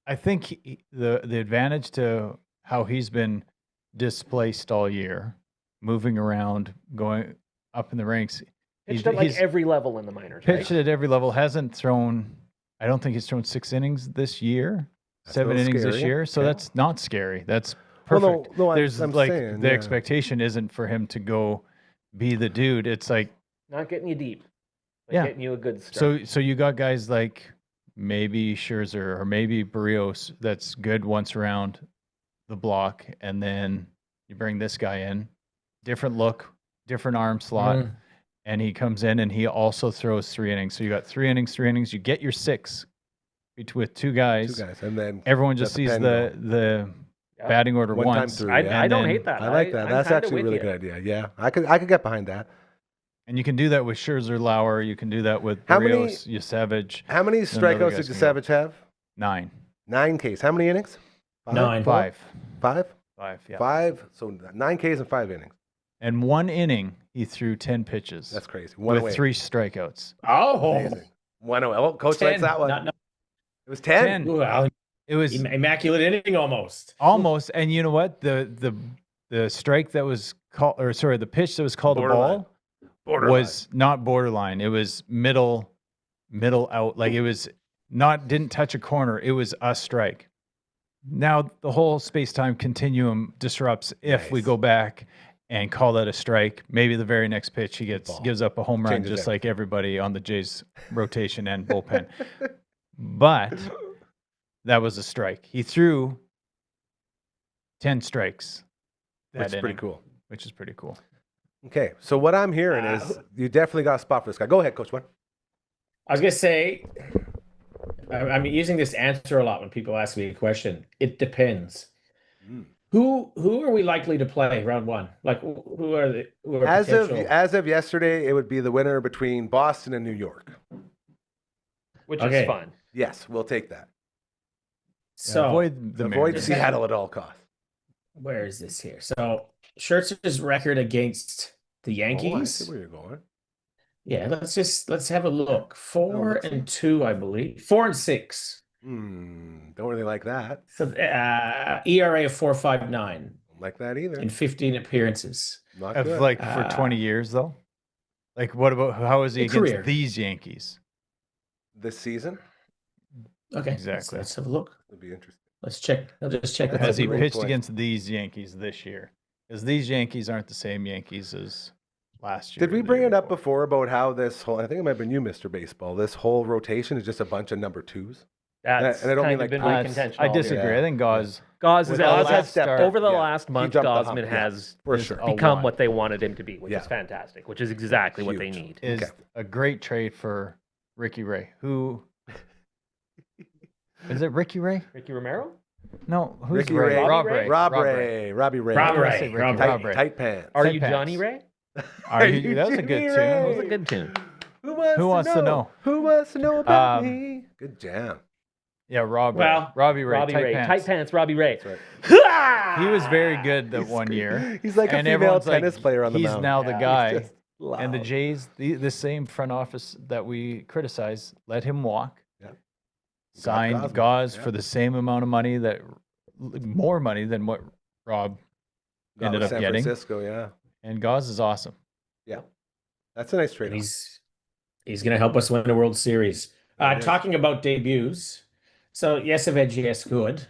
Speaker 4: I think the advantage to how he's been displaced all year, moving around, going up in the ranks.
Speaker 2: Pitched at like every level in the minors.
Speaker 4: pitched
Speaker 2: Right?
Speaker 4: at every level. Hasn't thrown. I don't think he's thrown 6 innings this year.
Speaker 3: a
Speaker 4: 7
Speaker 3: little
Speaker 4: innings this
Speaker 3: scary.
Speaker 4: year, so
Speaker 3: Okay.
Speaker 4: that's not scary. That's
Speaker 3: Well,
Speaker 4: perfect.
Speaker 3: no,
Speaker 4: There's
Speaker 3: I'm
Speaker 4: like
Speaker 3: saying,
Speaker 4: the
Speaker 3: yeah.
Speaker 4: expectation isn't for him to go be the dude. It's like,
Speaker 2: Not getting you deep, but
Speaker 4: Yeah.
Speaker 2: getting you a good start.
Speaker 4: so you got guys like maybe Scherzer or maybe Barrios that's good once around the block, and then you bring this guy in, different look, different arm slot, and he comes in and he also throws 3 innings. So you got 3 innings. You get your 6 with 2 guys.
Speaker 3: 2 guys, and then
Speaker 4: Everyone just
Speaker 3: let the
Speaker 4: sees
Speaker 3: pen go.
Speaker 4: the
Speaker 2: Yeah.
Speaker 4: batting order
Speaker 3: One time
Speaker 4: once.
Speaker 3: through,
Speaker 2: I,
Speaker 3: yeah.
Speaker 2: I don't
Speaker 4: then-
Speaker 2: hate that.
Speaker 3: I like that.
Speaker 2: I'm
Speaker 3: That's
Speaker 2: kinda
Speaker 3: actually a
Speaker 2: with
Speaker 3: really
Speaker 2: you.
Speaker 3: good idea. Yeah, I could get behind that.
Speaker 4: And you can do that with Scherzer, Lauer. You can do that with
Speaker 3: How many-
Speaker 4: Barrios, Yusevich.
Speaker 3: How many
Speaker 4: Then other
Speaker 3: strikeouts
Speaker 4: guys
Speaker 3: did
Speaker 4: can go.
Speaker 3: Savage have?
Speaker 4: 9.
Speaker 3: 9 Ks. How many innings?
Speaker 5: 9.
Speaker 4: 5.
Speaker 3: 5?
Speaker 4: 5, yeah.
Speaker 3: 5. So 9 Ks and 5 innings.
Speaker 4: And 1 inning, he threw 10 pitches.
Speaker 3: That's crazy. One
Speaker 4: with
Speaker 3: away.
Speaker 4: 3 strikeouts.
Speaker 5: Oh,
Speaker 3: Amazing. 1 away. Oh, coach
Speaker 5: 10.
Speaker 3: likes that one.
Speaker 5: Not,
Speaker 3: It was 10.
Speaker 4: 10.
Speaker 5: well,
Speaker 4: It was
Speaker 5: immaculate inning almost.
Speaker 4: almost, and you know what? The strike that was called, or sorry, the pitch that was called a
Speaker 3: Borderline.
Speaker 4: ball
Speaker 3: Borderline.
Speaker 4: was not borderline. It was middle out. Like it was didn't touch a corner. It was a strike. Now the whole space-time continuum disrupts if we
Speaker 3: Nice.
Speaker 4: go back and call that a strike. Maybe the very next pitch he gives up a home run,
Speaker 3: Changes
Speaker 4: just like everybody on the Jays rotation and bullpen. But that was a strike. He threw 10 strikes.
Speaker 3: Which is pretty
Speaker 4: inning,
Speaker 3: cool.
Speaker 4: Which is pretty cool.
Speaker 3: Okay, so what I'm hearing is you definitely got a spot for this guy. Go ahead, Coach One.
Speaker 5: I was gonna say, I'm using this answer a lot when people ask me a question. It depends. Who are we likely to play round 1? Like who are
Speaker 3: As
Speaker 5: potential?
Speaker 3: of yesterday, it would be the winner between Boston and New York.
Speaker 2: Which
Speaker 5: Okay.
Speaker 2: is fun.
Speaker 3: Yes, we'll take that.
Speaker 5: So
Speaker 4: Avoid the
Speaker 3: Avoid
Speaker 4: Mariners.
Speaker 3: Seattle at all costs.
Speaker 5: where is this here? So Scherzer's record against the
Speaker 3: Oh, I
Speaker 5: Yankees.
Speaker 3: see where you're going.
Speaker 5: Yeah, let's have a look. 4
Speaker 3: let's see.
Speaker 5: and 2, I believe. 4 and 6.
Speaker 3: Don't really like that.
Speaker 5: So ERA of 4.59
Speaker 3: Don't like that either.
Speaker 5: in 15 appearances.
Speaker 3: Not
Speaker 4: Of
Speaker 3: good.
Speaker 4: like for 20 years though. Like what about how is he
Speaker 5: In
Speaker 4: against
Speaker 5: career.
Speaker 4: these Yankees?
Speaker 3: This season
Speaker 5: Okay,
Speaker 4: Exactly.
Speaker 5: Let's have a look.
Speaker 3: would be interesting.
Speaker 5: Let's check. I'll just check.
Speaker 3: That's
Speaker 5: that.
Speaker 4: Has he
Speaker 3: great
Speaker 4: pitched
Speaker 3: point.
Speaker 4: against these Yankees this year? Because these Yankees aren't the same Yankees as last year.
Speaker 3: Did we
Speaker 4: or the
Speaker 3: bring
Speaker 4: year
Speaker 3: it up
Speaker 4: before.
Speaker 3: before about how this whole, I think it might have been you, Mr. Baseball, this whole rotation is just a bunch of number 2s?
Speaker 2: That's
Speaker 3: and I don't
Speaker 2: kind
Speaker 3: mean
Speaker 2: of
Speaker 3: like
Speaker 2: been
Speaker 3: Pirates.
Speaker 2: my contention.
Speaker 4: I
Speaker 2: all year.
Speaker 4: disagree.
Speaker 3: Yeah.
Speaker 4: I think Gauze.
Speaker 2: Gauze
Speaker 3: With
Speaker 2: is
Speaker 3: the
Speaker 2: Gauze
Speaker 3: last
Speaker 2: has
Speaker 3: step up,
Speaker 2: over the
Speaker 3: yeah.
Speaker 2: last
Speaker 3: He
Speaker 2: month.
Speaker 3: jumped the hump,
Speaker 2: Gosman
Speaker 3: yeah.
Speaker 2: has
Speaker 3: For sure.
Speaker 2: become
Speaker 4: one.
Speaker 2: what they wanted him to be, which
Speaker 3: Yeah.
Speaker 2: is fantastic. Which is exactly what they
Speaker 3: Huge.
Speaker 2: need.
Speaker 4: Is
Speaker 3: Okay.
Speaker 4: a great trade for Ricky Ray. Who is it? Ricky Ray?
Speaker 2: Ricky Romero.
Speaker 4: No, who's
Speaker 3: Ricky
Speaker 4: Ray?
Speaker 3: Ray.
Speaker 4: Rob
Speaker 2: Robbie
Speaker 4: Ray.
Speaker 3: Robbie Ray.
Speaker 5: Rob
Speaker 4: I
Speaker 5: Ray.
Speaker 4: wanna say Ricky.
Speaker 5: Rob
Speaker 3: Tight,
Speaker 4: Rob Ray.
Speaker 3: tight pants.
Speaker 2: Are
Speaker 4: Tight
Speaker 2: you
Speaker 4: pants.
Speaker 2: Johnny Ray?
Speaker 4: Are you? That was a good
Speaker 3: Jimmy
Speaker 4: tune.
Speaker 2: That was a
Speaker 3: Ray?
Speaker 2: good tune.
Speaker 3: Who
Speaker 4: Who wants to know?
Speaker 3: Who wants to know about
Speaker 4: Um,
Speaker 3: me? Good jam.
Speaker 4: Yeah, Rob
Speaker 5: Well,
Speaker 4: Ray. Robbie Ray.
Speaker 2: Robbie
Speaker 4: tight
Speaker 2: Ray.
Speaker 4: pants.
Speaker 2: Tight pants. Robbie Ray.
Speaker 3: That's right.
Speaker 4: He was very good that one year.
Speaker 3: He's like a
Speaker 4: And
Speaker 3: female
Speaker 4: everyone's like,
Speaker 3: tennis player on the
Speaker 4: he's
Speaker 3: mound.
Speaker 4: now the
Speaker 3: Yeah.
Speaker 4: guy.
Speaker 3: He's just
Speaker 4: And the
Speaker 3: loud.
Speaker 4: Jays, the same front office that we criticize, let him walk.
Speaker 3: Yeah.
Speaker 4: Signed
Speaker 3: Gosman,
Speaker 4: Gauze
Speaker 3: yeah.
Speaker 4: for the same amount of money more money than what Rob
Speaker 3: Got
Speaker 4: ended
Speaker 3: with
Speaker 4: up
Speaker 3: San
Speaker 4: getting.
Speaker 3: Francisco, yeah.
Speaker 4: And Gauze is awesome.
Speaker 3: Yeah. That's a nice trade.
Speaker 5: And he's going to help us win a World Series.
Speaker 3: It is.
Speaker 5: Talking about debuts, so Yesevich, yes, good.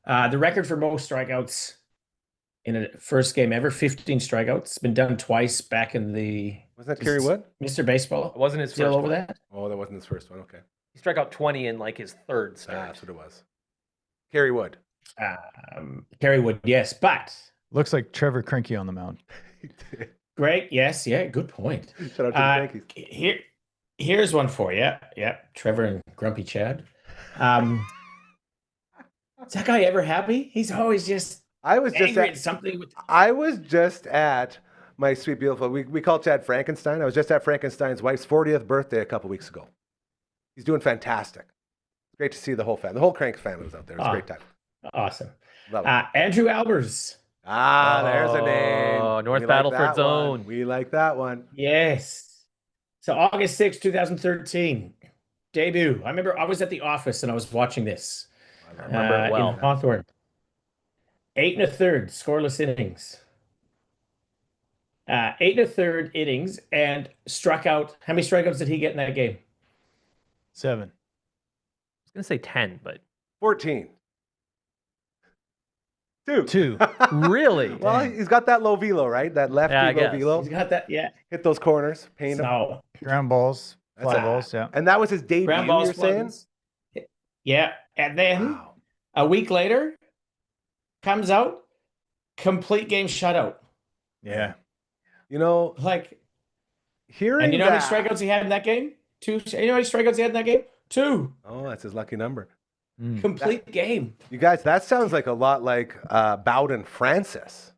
Speaker 5: The record for most strikeouts in a first game ever, 15 strikeouts. It's been done twice back in the
Speaker 3: Wasn't that Kerry Wood?
Speaker 5: Mr. Baseball.
Speaker 2: It wasn't his
Speaker 5: Still
Speaker 2: first
Speaker 5: over
Speaker 2: one.
Speaker 5: that?
Speaker 3: Oh, that wasn't his first one. Okay.
Speaker 2: He struck out 20 in like his third start.
Speaker 3: That's what it was. Kerry Wood.
Speaker 5: Kerry Wood, yes, but
Speaker 4: Looks like Trevor Krinke on the mound.
Speaker 5: great, yes, yeah, good point.
Speaker 3: Shout out to the Yankees.
Speaker 5: Here's one for you. Yeah, Trevor and Grumpy Chad. Is that guy ever happy? He's always just
Speaker 3: I was just
Speaker 5: angry at
Speaker 3: at,
Speaker 5: something.
Speaker 3: I was just at my sweet beautiful. We call Chad Frankenstein. I was just at Frankenstein's wife's 40th birthday a couple weeks ago. He's doing fantastic. It's great to see the whole family. The whole Crank family was out there. It was a great time.
Speaker 5: Awesome.
Speaker 3: Love it.
Speaker 5: Andrew Albers.
Speaker 3: There's a name.
Speaker 2: Oh, North
Speaker 3: We
Speaker 2: Battleford
Speaker 3: that one.
Speaker 2: Zone.
Speaker 3: We like that one.
Speaker 5: Yes. So August 6, 2013. Debut. I remember I was at the office and I was watching this.
Speaker 2: I remember it well.
Speaker 5: In Hawthorne. 8 1/3 scoreless innings. 8 1/3 innings and struck out. How many strikeouts did he get in that game?
Speaker 4: 7.
Speaker 2: I was gonna say 10, but
Speaker 3: 14.
Speaker 4: 2.
Speaker 2: Really?
Speaker 3: Well, he's got that low velo, right? That lefty
Speaker 2: Yeah, I
Speaker 3: low
Speaker 2: guess.
Speaker 5: He's
Speaker 3: velo.
Speaker 5: got that. Yeah.
Speaker 3: Hit those corners, paint him.
Speaker 5: So
Speaker 4: Ground balls, fly
Speaker 3: That's
Speaker 4: balls, yeah.
Speaker 3: And that was his debut,
Speaker 5: ground balls,
Speaker 3: you're saying?
Speaker 5: sluggers. Yeah, and then
Speaker 3: Wow.
Speaker 5: a week later, comes out, complete game shutout.
Speaker 4: Yeah.
Speaker 3: You know,
Speaker 5: Like,
Speaker 3: hearing
Speaker 5: and you know how many
Speaker 3: that.
Speaker 5: strikeouts he had in that game? 2. You know how many strikeouts he had in that game? 2.
Speaker 3: Oh, that's his lucky number.
Speaker 5: Complete game.
Speaker 3: You guys, that sounds like a lot like Bowden Francis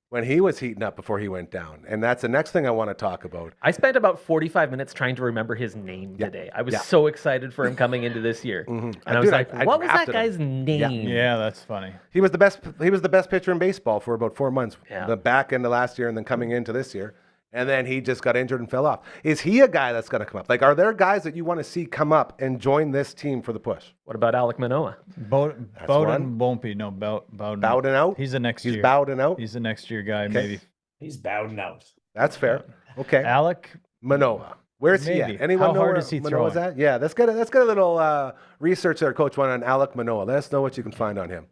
Speaker 3: when he was heating up before he went down. And that's the next thing I want to talk about.
Speaker 2: I spent about 45 minutes trying to remember his name today. I was
Speaker 3: Yeah.
Speaker 2: so excited for him coming into this year. And I was
Speaker 3: Dude,
Speaker 2: like,
Speaker 3: I
Speaker 2: what was that
Speaker 3: drafted him.
Speaker 2: guy's name?
Speaker 4: Yeah, that's funny.
Speaker 3: He was the best pitcher in baseball for about 4 months.
Speaker 2: Yeah.
Speaker 3: The back end of last year and then coming into this year. And then he just got injured and fell off. Is he a guy that's going to come up? Like, are there guys that you want to see come up and join this team for the push?
Speaker 2: What about Alec Manoah?
Speaker 4: Bowden won't be. No, Bowden.
Speaker 3: Bowden out?
Speaker 4: He's the next
Speaker 3: He's
Speaker 4: year.
Speaker 3: Bowden out?
Speaker 4: He's the next year guy, maybe.
Speaker 5: He's bowing out.
Speaker 3: That's fair. Okay.
Speaker 4: Alec,
Speaker 3: Manoah. Where's he
Speaker 4: Maybe.
Speaker 3: at? Anyone
Speaker 4: How
Speaker 3: know
Speaker 4: hard
Speaker 3: where
Speaker 4: is he
Speaker 3: Manoah's
Speaker 4: throwing?
Speaker 3: at? Yeah, let's get a little research there, Coach One, on Alec Manoah. Let us know what you can find on him.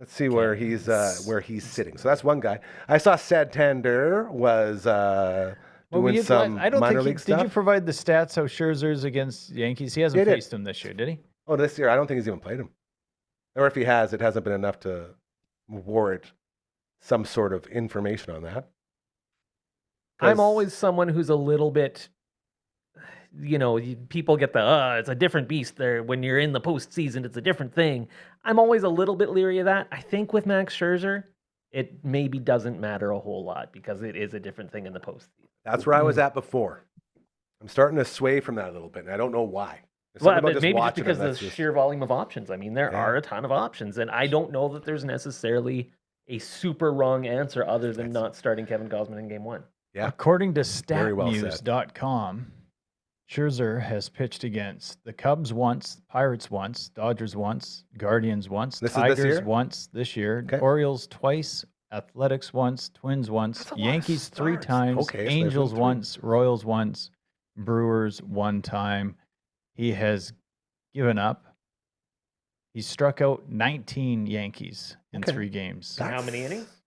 Speaker 3: Let's see where he's sitting. So that's one guy. I saw Santander was doing some
Speaker 4: I don't
Speaker 3: minor
Speaker 4: think
Speaker 3: league
Speaker 4: did
Speaker 3: stuff.
Speaker 4: you provide the stats how Scherzer's against Yankees? He hasn't
Speaker 3: Did it.
Speaker 4: faced him this year, did he?
Speaker 3: Oh, this year I don't think he's even played him. Or if he has, it hasn't been enough to warrant some sort of information on that.
Speaker 2: I'm always someone who's a little bit, people get it's a different beast there. When you're in the postseason, it's a different thing. I'm always a little bit leery of that. I think with Max Scherzer, it maybe doesn't matter a whole lot because it is a different thing in the postseason.
Speaker 3: That's where I was at before. I'm starting to sway from that a little bit, and I don't know why. There's
Speaker 2: Well,
Speaker 3: something about
Speaker 2: but maybe just
Speaker 3: watching
Speaker 2: because
Speaker 3: him
Speaker 2: of
Speaker 3: that's
Speaker 2: the
Speaker 3: just-
Speaker 2: sheer volume of options. I mean, there
Speaker 3: Yeah.
Speaker 2: are a ton of options, and I don't know that there's necessarily a super wrong answer other than not starting Kevin Gausman in Game 1.
Speaker 3: Yeah.
Speaker 4: According to
Speaker 3: Very well said.
Speaker 4: statnews.com, Scherzer has pitched against the Cubs once, Pirates once, Dodgers once, Guardians once,
Speaker 3: This is this
Speaker 4: Tigers
Speaker 3: year?
Speaker 4: once this year,
Speaker 3: Okay.
Speaker 4: Orioles twice, Athletics once, Twins once,
Speaker 3: That's a lot of
Speaker 4: Yankees 3
Speaker 3: starts.
Speaker 4: times,
Speaker 3: Okay, so there's
Speaker 4: Angels
Speaker 3: only three.
Speaker 4: once, Royals once, Brewers 1 time. He has given up. He struck out 19 Yankees in
Speaker 3: Okay.
Speaker 4: 3 games.
Speaker 2: How many innings?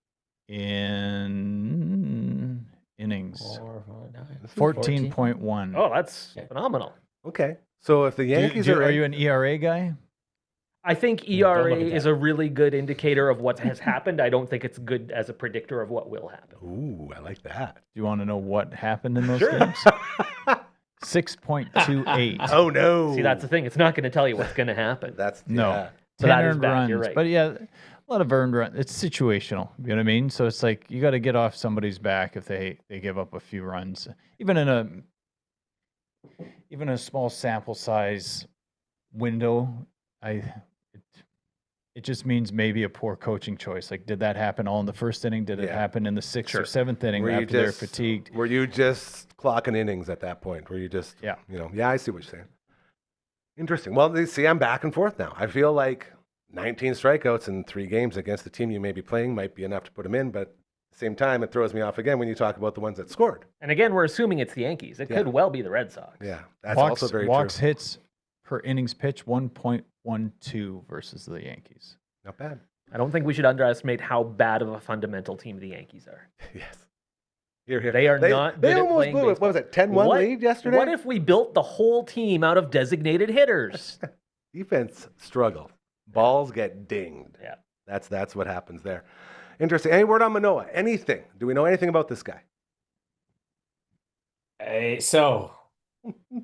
Speaker 4: In innings.
Speaker 5: 4, 5, 9,
Speaker 4: 14.1.
Speaker 2: Oh, that's
Speaker 5: Yeah.
Speaker 2: phenomenal.
Speaker 3: Okay. So if the Yankees
Speaker 4: are
Speaker 3: are
Speaker 4: you an ERA guy?
Speaker 2: I think
Speaker 5: don't
Speaker 2: ERA
Speaker 5: look at
Speaker 2: is
Speaker 5: that.
Speaker 2: a really good indicator of what has happened. I don't think it's good as a predictor of what will happen.
Speaker 3: Ooh, I like that.
Speaker 4: Do you want to know what happened in those
Speaker 2: Sure.
Speaker 4: games? 6.28.
Speaker 3: Oh no.
Speaker 2: See, that's the thing. It's not going to tell you what's going to happen.
Speaker 3: That's
Speaker 4: No.
Speaker 3: yeah.
Speaker 2: So
Speaker 4: 10
Speaker 2: that is
Speaker 4: earned
Speaker 2: bad,
Speaker 4: runs.
Speaker 2: you're right.
Speaker 4: But yeah, a lot of earned runs. It's situational. You know what I mean? So it's like you got to get off somebody's back if they give up a few runs. Even in a small sample size window, it just means maybe a poor coaching choice. Like, did that happen all in the first inning? Did it
Speaker 3: Yeah.
Speaker 4: happen in the 6th or
Speaker 2: Sure.
Speaker 4: 7th inning
Speaker 3: Were you
Speaker 4: after they're
Speaker 3: just-
Speaker 4: fatigued?
Speaker 3: Were you just clocking innings at that point? Were you just
Speaker 4: Yeah.
Speaker 3: Yeah, I see what you're saying. Interesting. Well, you see, I'm back and forth now. I feel like 19 strikeouts in 3 games against the team you may be playing might be enough to put them in, but at the same time, it throws me off again when you talk about the ones that scored.
Speaker 2: And again, we're assuming it's the Yankees. It could
Speaker 3: Yeah.
Speaker 2: well be the Red Sox.
Speaker 3: Yeah, that's
Speaker 4: Walks,
Speaker 3: also very
Speaker 4: walks
Speaker 3: true.
Speaker 4: hits per innings pitch 1.12 versus the Yankees.
Speaker 3: Not bad.
Speaker 2: I don't think we should underestimate how bad of a fundamental team the Yankees are.
Speaker 3: Yes. Here.
Speaker 2: They are not
Speaker 3: They
Speaker 2: good at
Speaker 3: almost
Speaker 2: playing
Speaker 3: blew it. What was it? 10-1
Speaker 2: What-
Speaker 3: lead yesterday.
Speaker 2: What if we built the whole team out of designated hitters?
Speaker 3: Defense struggle? Balls get dinged.
Speaker 2: Yeah.
Speaker 3: That's what happens there. Interesting. Any word on Manoah? Anything? Do we know anything about this guy?
Speaker 5: So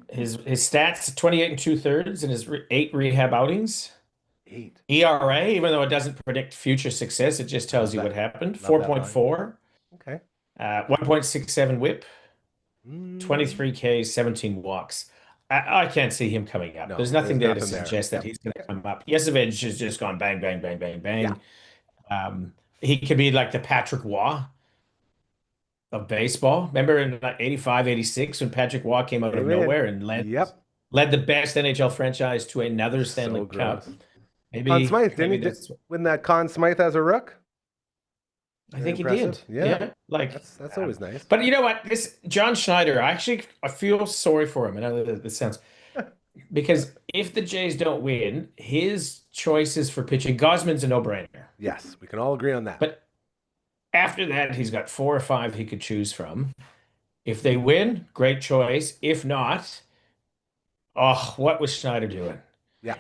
Speaker 5: his stats: 28 and 2/3 in his 8 rehab outings.
Speaker 3: 8.
Speaker 5: ERA, even though it doesn't predict future success, it just tells you
Speaker 3: Love
Speaker 5: what
Speaker 3: that.
Speaker 5: happened.
Speaker 3: Love that
Speaker 5: 4.4,
Speaker 3: Okay.
Speaker 5: 1.67 WHIP,
Speaker 3: Mm.
Speaker 5: 23 Ks, 17 walks. I can't see him coming up.
Speaker 3: No,
Speaker 5: There's nothing
Speaker 3: there's
Speaker 5: there to
Speaker 3: nothing there.
Speaker 5: suggest that
Speaker 3: Yep.
Speaker 5: he's going to come up. Yesevich has just gone bang, bang, bang, bang, bang.
Speaker 3: Yeah.
Speaker 5: He could be like the Patrick Waugh of baseball. Remember in like 85, 86 when Patrick Waugh came out of
Speaker 3: Amen.
Speaker 5: nowhere and led the best NHL franchise to another Stanley
Speaker 3: So
Speaker 5: Cup.
Speaker 3: gross.
Speaker 5: Maybe
Speaker 3: Conn Smythe, didn't
Speaker 5: maybe
Speaker 3: he
Speaker 5: that's-
Speaker 3: win that Conn Smythe as a rook?
Speaker 5: I think he
Speaker 3: Very
Speaker 5: did.
Speaker 3: impressive. Yeah.
Speaker 5: Like
Speaker 3: That's always nice.
Speaker 5: But you know what? This John Schneider, I feel sorry for him. And I know that this sounds because if the Jays don't win, his choices for pitching, Gosman's a no-brainer.
Speaker 3: Yes, we can all agree on that.
Speaker 5: But after that, he's got 4 or 5 he could choose from. If they win, great choice. If not, what was Schneider doing?
Speaker 3: Yeah,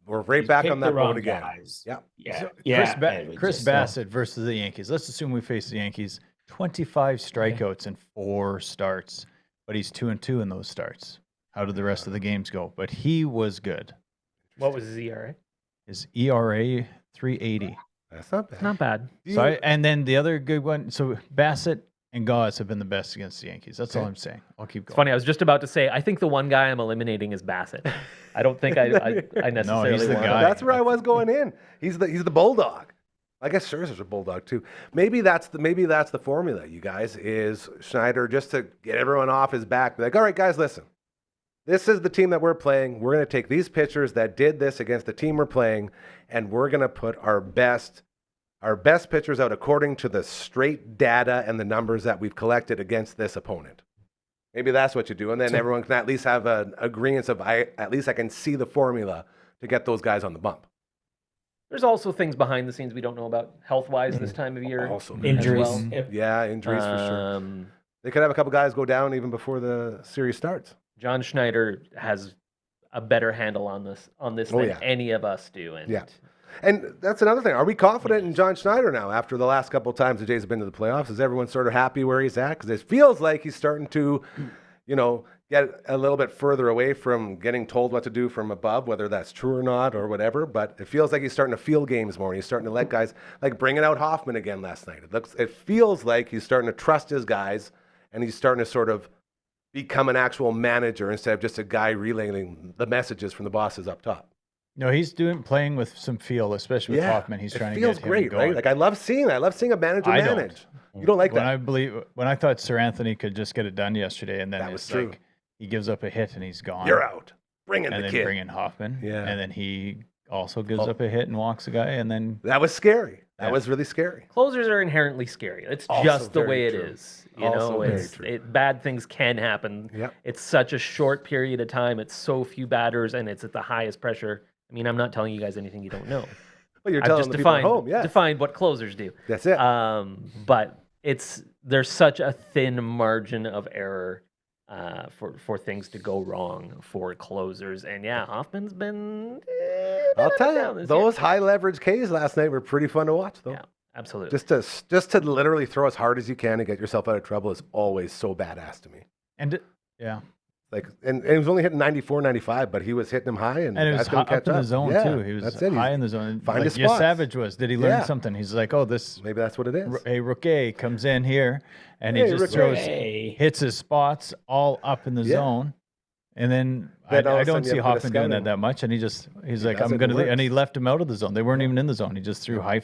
Speaker 3: we're right
Speaker 5: He
Speaker 3: back
Speaker 5: picked
Speaker 3: on
Speaker 5: the
Speaker 3: that
Speaker 5: wrong
Speaker 3: boat again.
Speaker 5: guys.
Speaker 3: Yeah.
Speaker 5: Yeah,
Speaker 4: So
Speaker 5: yeah. it was
Speaker 4: Chris
Speaker 5: just,
Speaker 4: Bassett versus the Yankees. Let's assume we face the Yankees. 25 strikeouts in 4 starts, but he's 2-2 in those starts. How did the rest of the games go? But he was good.
Speaker 2: What was his ERA?
Speaker 4: His ERA 3.80.
Speaker 3: That's not bad.
Speaker 2: Not bad.
Speaker 4: So and then the other good one. So Bassett and Gauss have been the best against the Yankees. That's all I'm saying. I'll keep going.
Speaker 2: It's funny. I was just about to say. I think the one guy I'm eliminating is Bassett. I don't think I necessarily
Speaker 4: he's the
Speaker 2: want
Speaker 4: guy.
Speaker 2: him.
Speaker 3: That's where I was going in. He's the bulldog. I guess Scherzer's a bulldog too. Maybe that's the formula, you guys, is Schneider just to get everyone off his back. Be like, all right, guys, listen. This is the team that we're playing. We're going to take these pitchers that did this against the team we're playing, and we're going to put our best pitchers out according to the straight data and the numbers that we've collected against this opponent. Maybe that's what you do, and then everyone can at least have an agreement of at least I can see the formula to get those guys on the bump.
Speaker 2: There's also things behind the scenes we don't know about health-wise this time of year.
Speaker 3: Also,
Speaker 5: injuries.
Speaker 2: Well.
Speaker 3: Yeah, injuries for sure.
Speaker 2: Um,
Speaker 3: They could have a couple guys go down even before the series starts.
Speaker 2: John Schneider has a better handle on this than any of us do. And
Speaker 3: Yeah. And that's another thing. Are we confident in John Schneider now after the last couple of times the Jays have been to the playoffs? Is everyone sort of happy where he's at? Because it feels like he's starting to, get a little bit further away from getting told what to do from above, whether that's true or not or whatever. But it feels like he's starting to feel games more. He's starting to let guys, like bringing out Hoffman again last night. It feels like he's starting to trust his guys, and he's starting to sort of become an actual manager instead of just a guy relaying the messages from the bosses up top.
Speaker 4: No, he's playing with some feel, especially with Hoffman. He's trying to get him
Speaker 3: great,
Speaker 4: going.
Speaker 3: right? Like I love seeing that. I love seeing a manager manage. You don't like that?
Speaker 4: When I thought Sir Anthony could just get it done yesterday, and then
Speaker 3: That was
Speaker 4: it's
Speaker 3: true.
Speaker 4: like he gives up a hit and he's gone.
Speaker 3: You're out. Bring in
Speaker 4: and
Speaker 3: the
Speaker 4: then
Speaker 3: kid.
Speaker 4: bring in Hoffman.
Speaker 3: Yeah.
Speaker 4: And then he also gives up a hit and walks a guy, and then
Speaker 3: That was scary. That
Speaker 4: Yeah.
Speaker 3: was really scary.
Speaker 2: closers are inherently scary. It's
Speaker 3: Also
Speaker 2: just the
Speaker 3: very
Speaker 2: way it
Speaker 3: true.
Speaker 2: is.
Speaker 3: Also very true.
Speaker 2: Bad things can happen.
Speaker 3: Yep.
Speaker 2: It's such a short period of time. It's so few batters, and it's at the highest pressure. I mean, I'm not telling you guys anything you don't know.
Speaker 3: Well, you're
Speaker 2: I've
Speaker 3: telling
Speaker 2: just
Speaker 3: the people at
Speaker 2: defined
Speaker 3: home, yes.
Speaker 2: defined what closers do.
Speaker 3: That's it.
Speaker 2: But there's such a thin margin of error for things to go wrong for closers. And yeah, Hoffman's been.
Speaker 3: I'll tell
Speaker 2: down
Speaker 3: you,
Speaker 2: this
Speaker 3: those
Speaker 2: year.
Speaker 3: high leverage Ks last night were pretty fun to watch, though.
Speaker 2: Yeah, absolutely.
Speaker 3: Just to literally throw as hard as you can and get yourself out of trouble is always so badass to me. Like, and he was only hitting 94, 95, but he was hitting them high, and
Speaker 4: it was
Speaker 3: guys couldn't
Speaker 4: up
Speaker 3: catch
Speaker 4: in the
Speaker 3: up.
Speaker 4: zone
Speaker 3: Yeah,
Speaker 4: too. He was
Speaker 3: that's it.
Speaker 4: high
Speaker 3: He's-
Speaker 4: in the zone.
Speaker 3: find
Speaker 4: Like
Speaker 3: his
Speaker 4: Yes
Speaker 3: spots.
Speaker 4: Savage was. Did he learn
Speaker 3: Yeah.
Speaker 4: something? He's like, oh, this
Speaker 3: Maybe that's what it is.
Speaker 4: a rookie comes in here, and he
Speaker 3: Hey,
Speaker 4: just
Speaker 3: rookie.
Speaker 4: throws,
Speaker 5: Hey.
Speaker 4: hits his spots all up in the
Speaker 3: Yeah.
Speaker 4: zone, and then
Speaker 3: Then all of
Speaker 4: I
Speaker 3: a
Speaker 4: don't
Speaker 3: sudden you
Speaker 4: see
Speaker 3: have a bit of
Speaker 4: Hoffman doing that
Speaker 3: scouting.
Speaker 4: much, and he's like,
Speaker 3: does
Speaker 4: I'm
Speaker 3: it,
Speaker 4: gonna,
Speaker 3: it
Speaker 4: and he
Speaker 3: works.
Speaker 4: left him out of the zone. They weren't even in the zone. He just threw high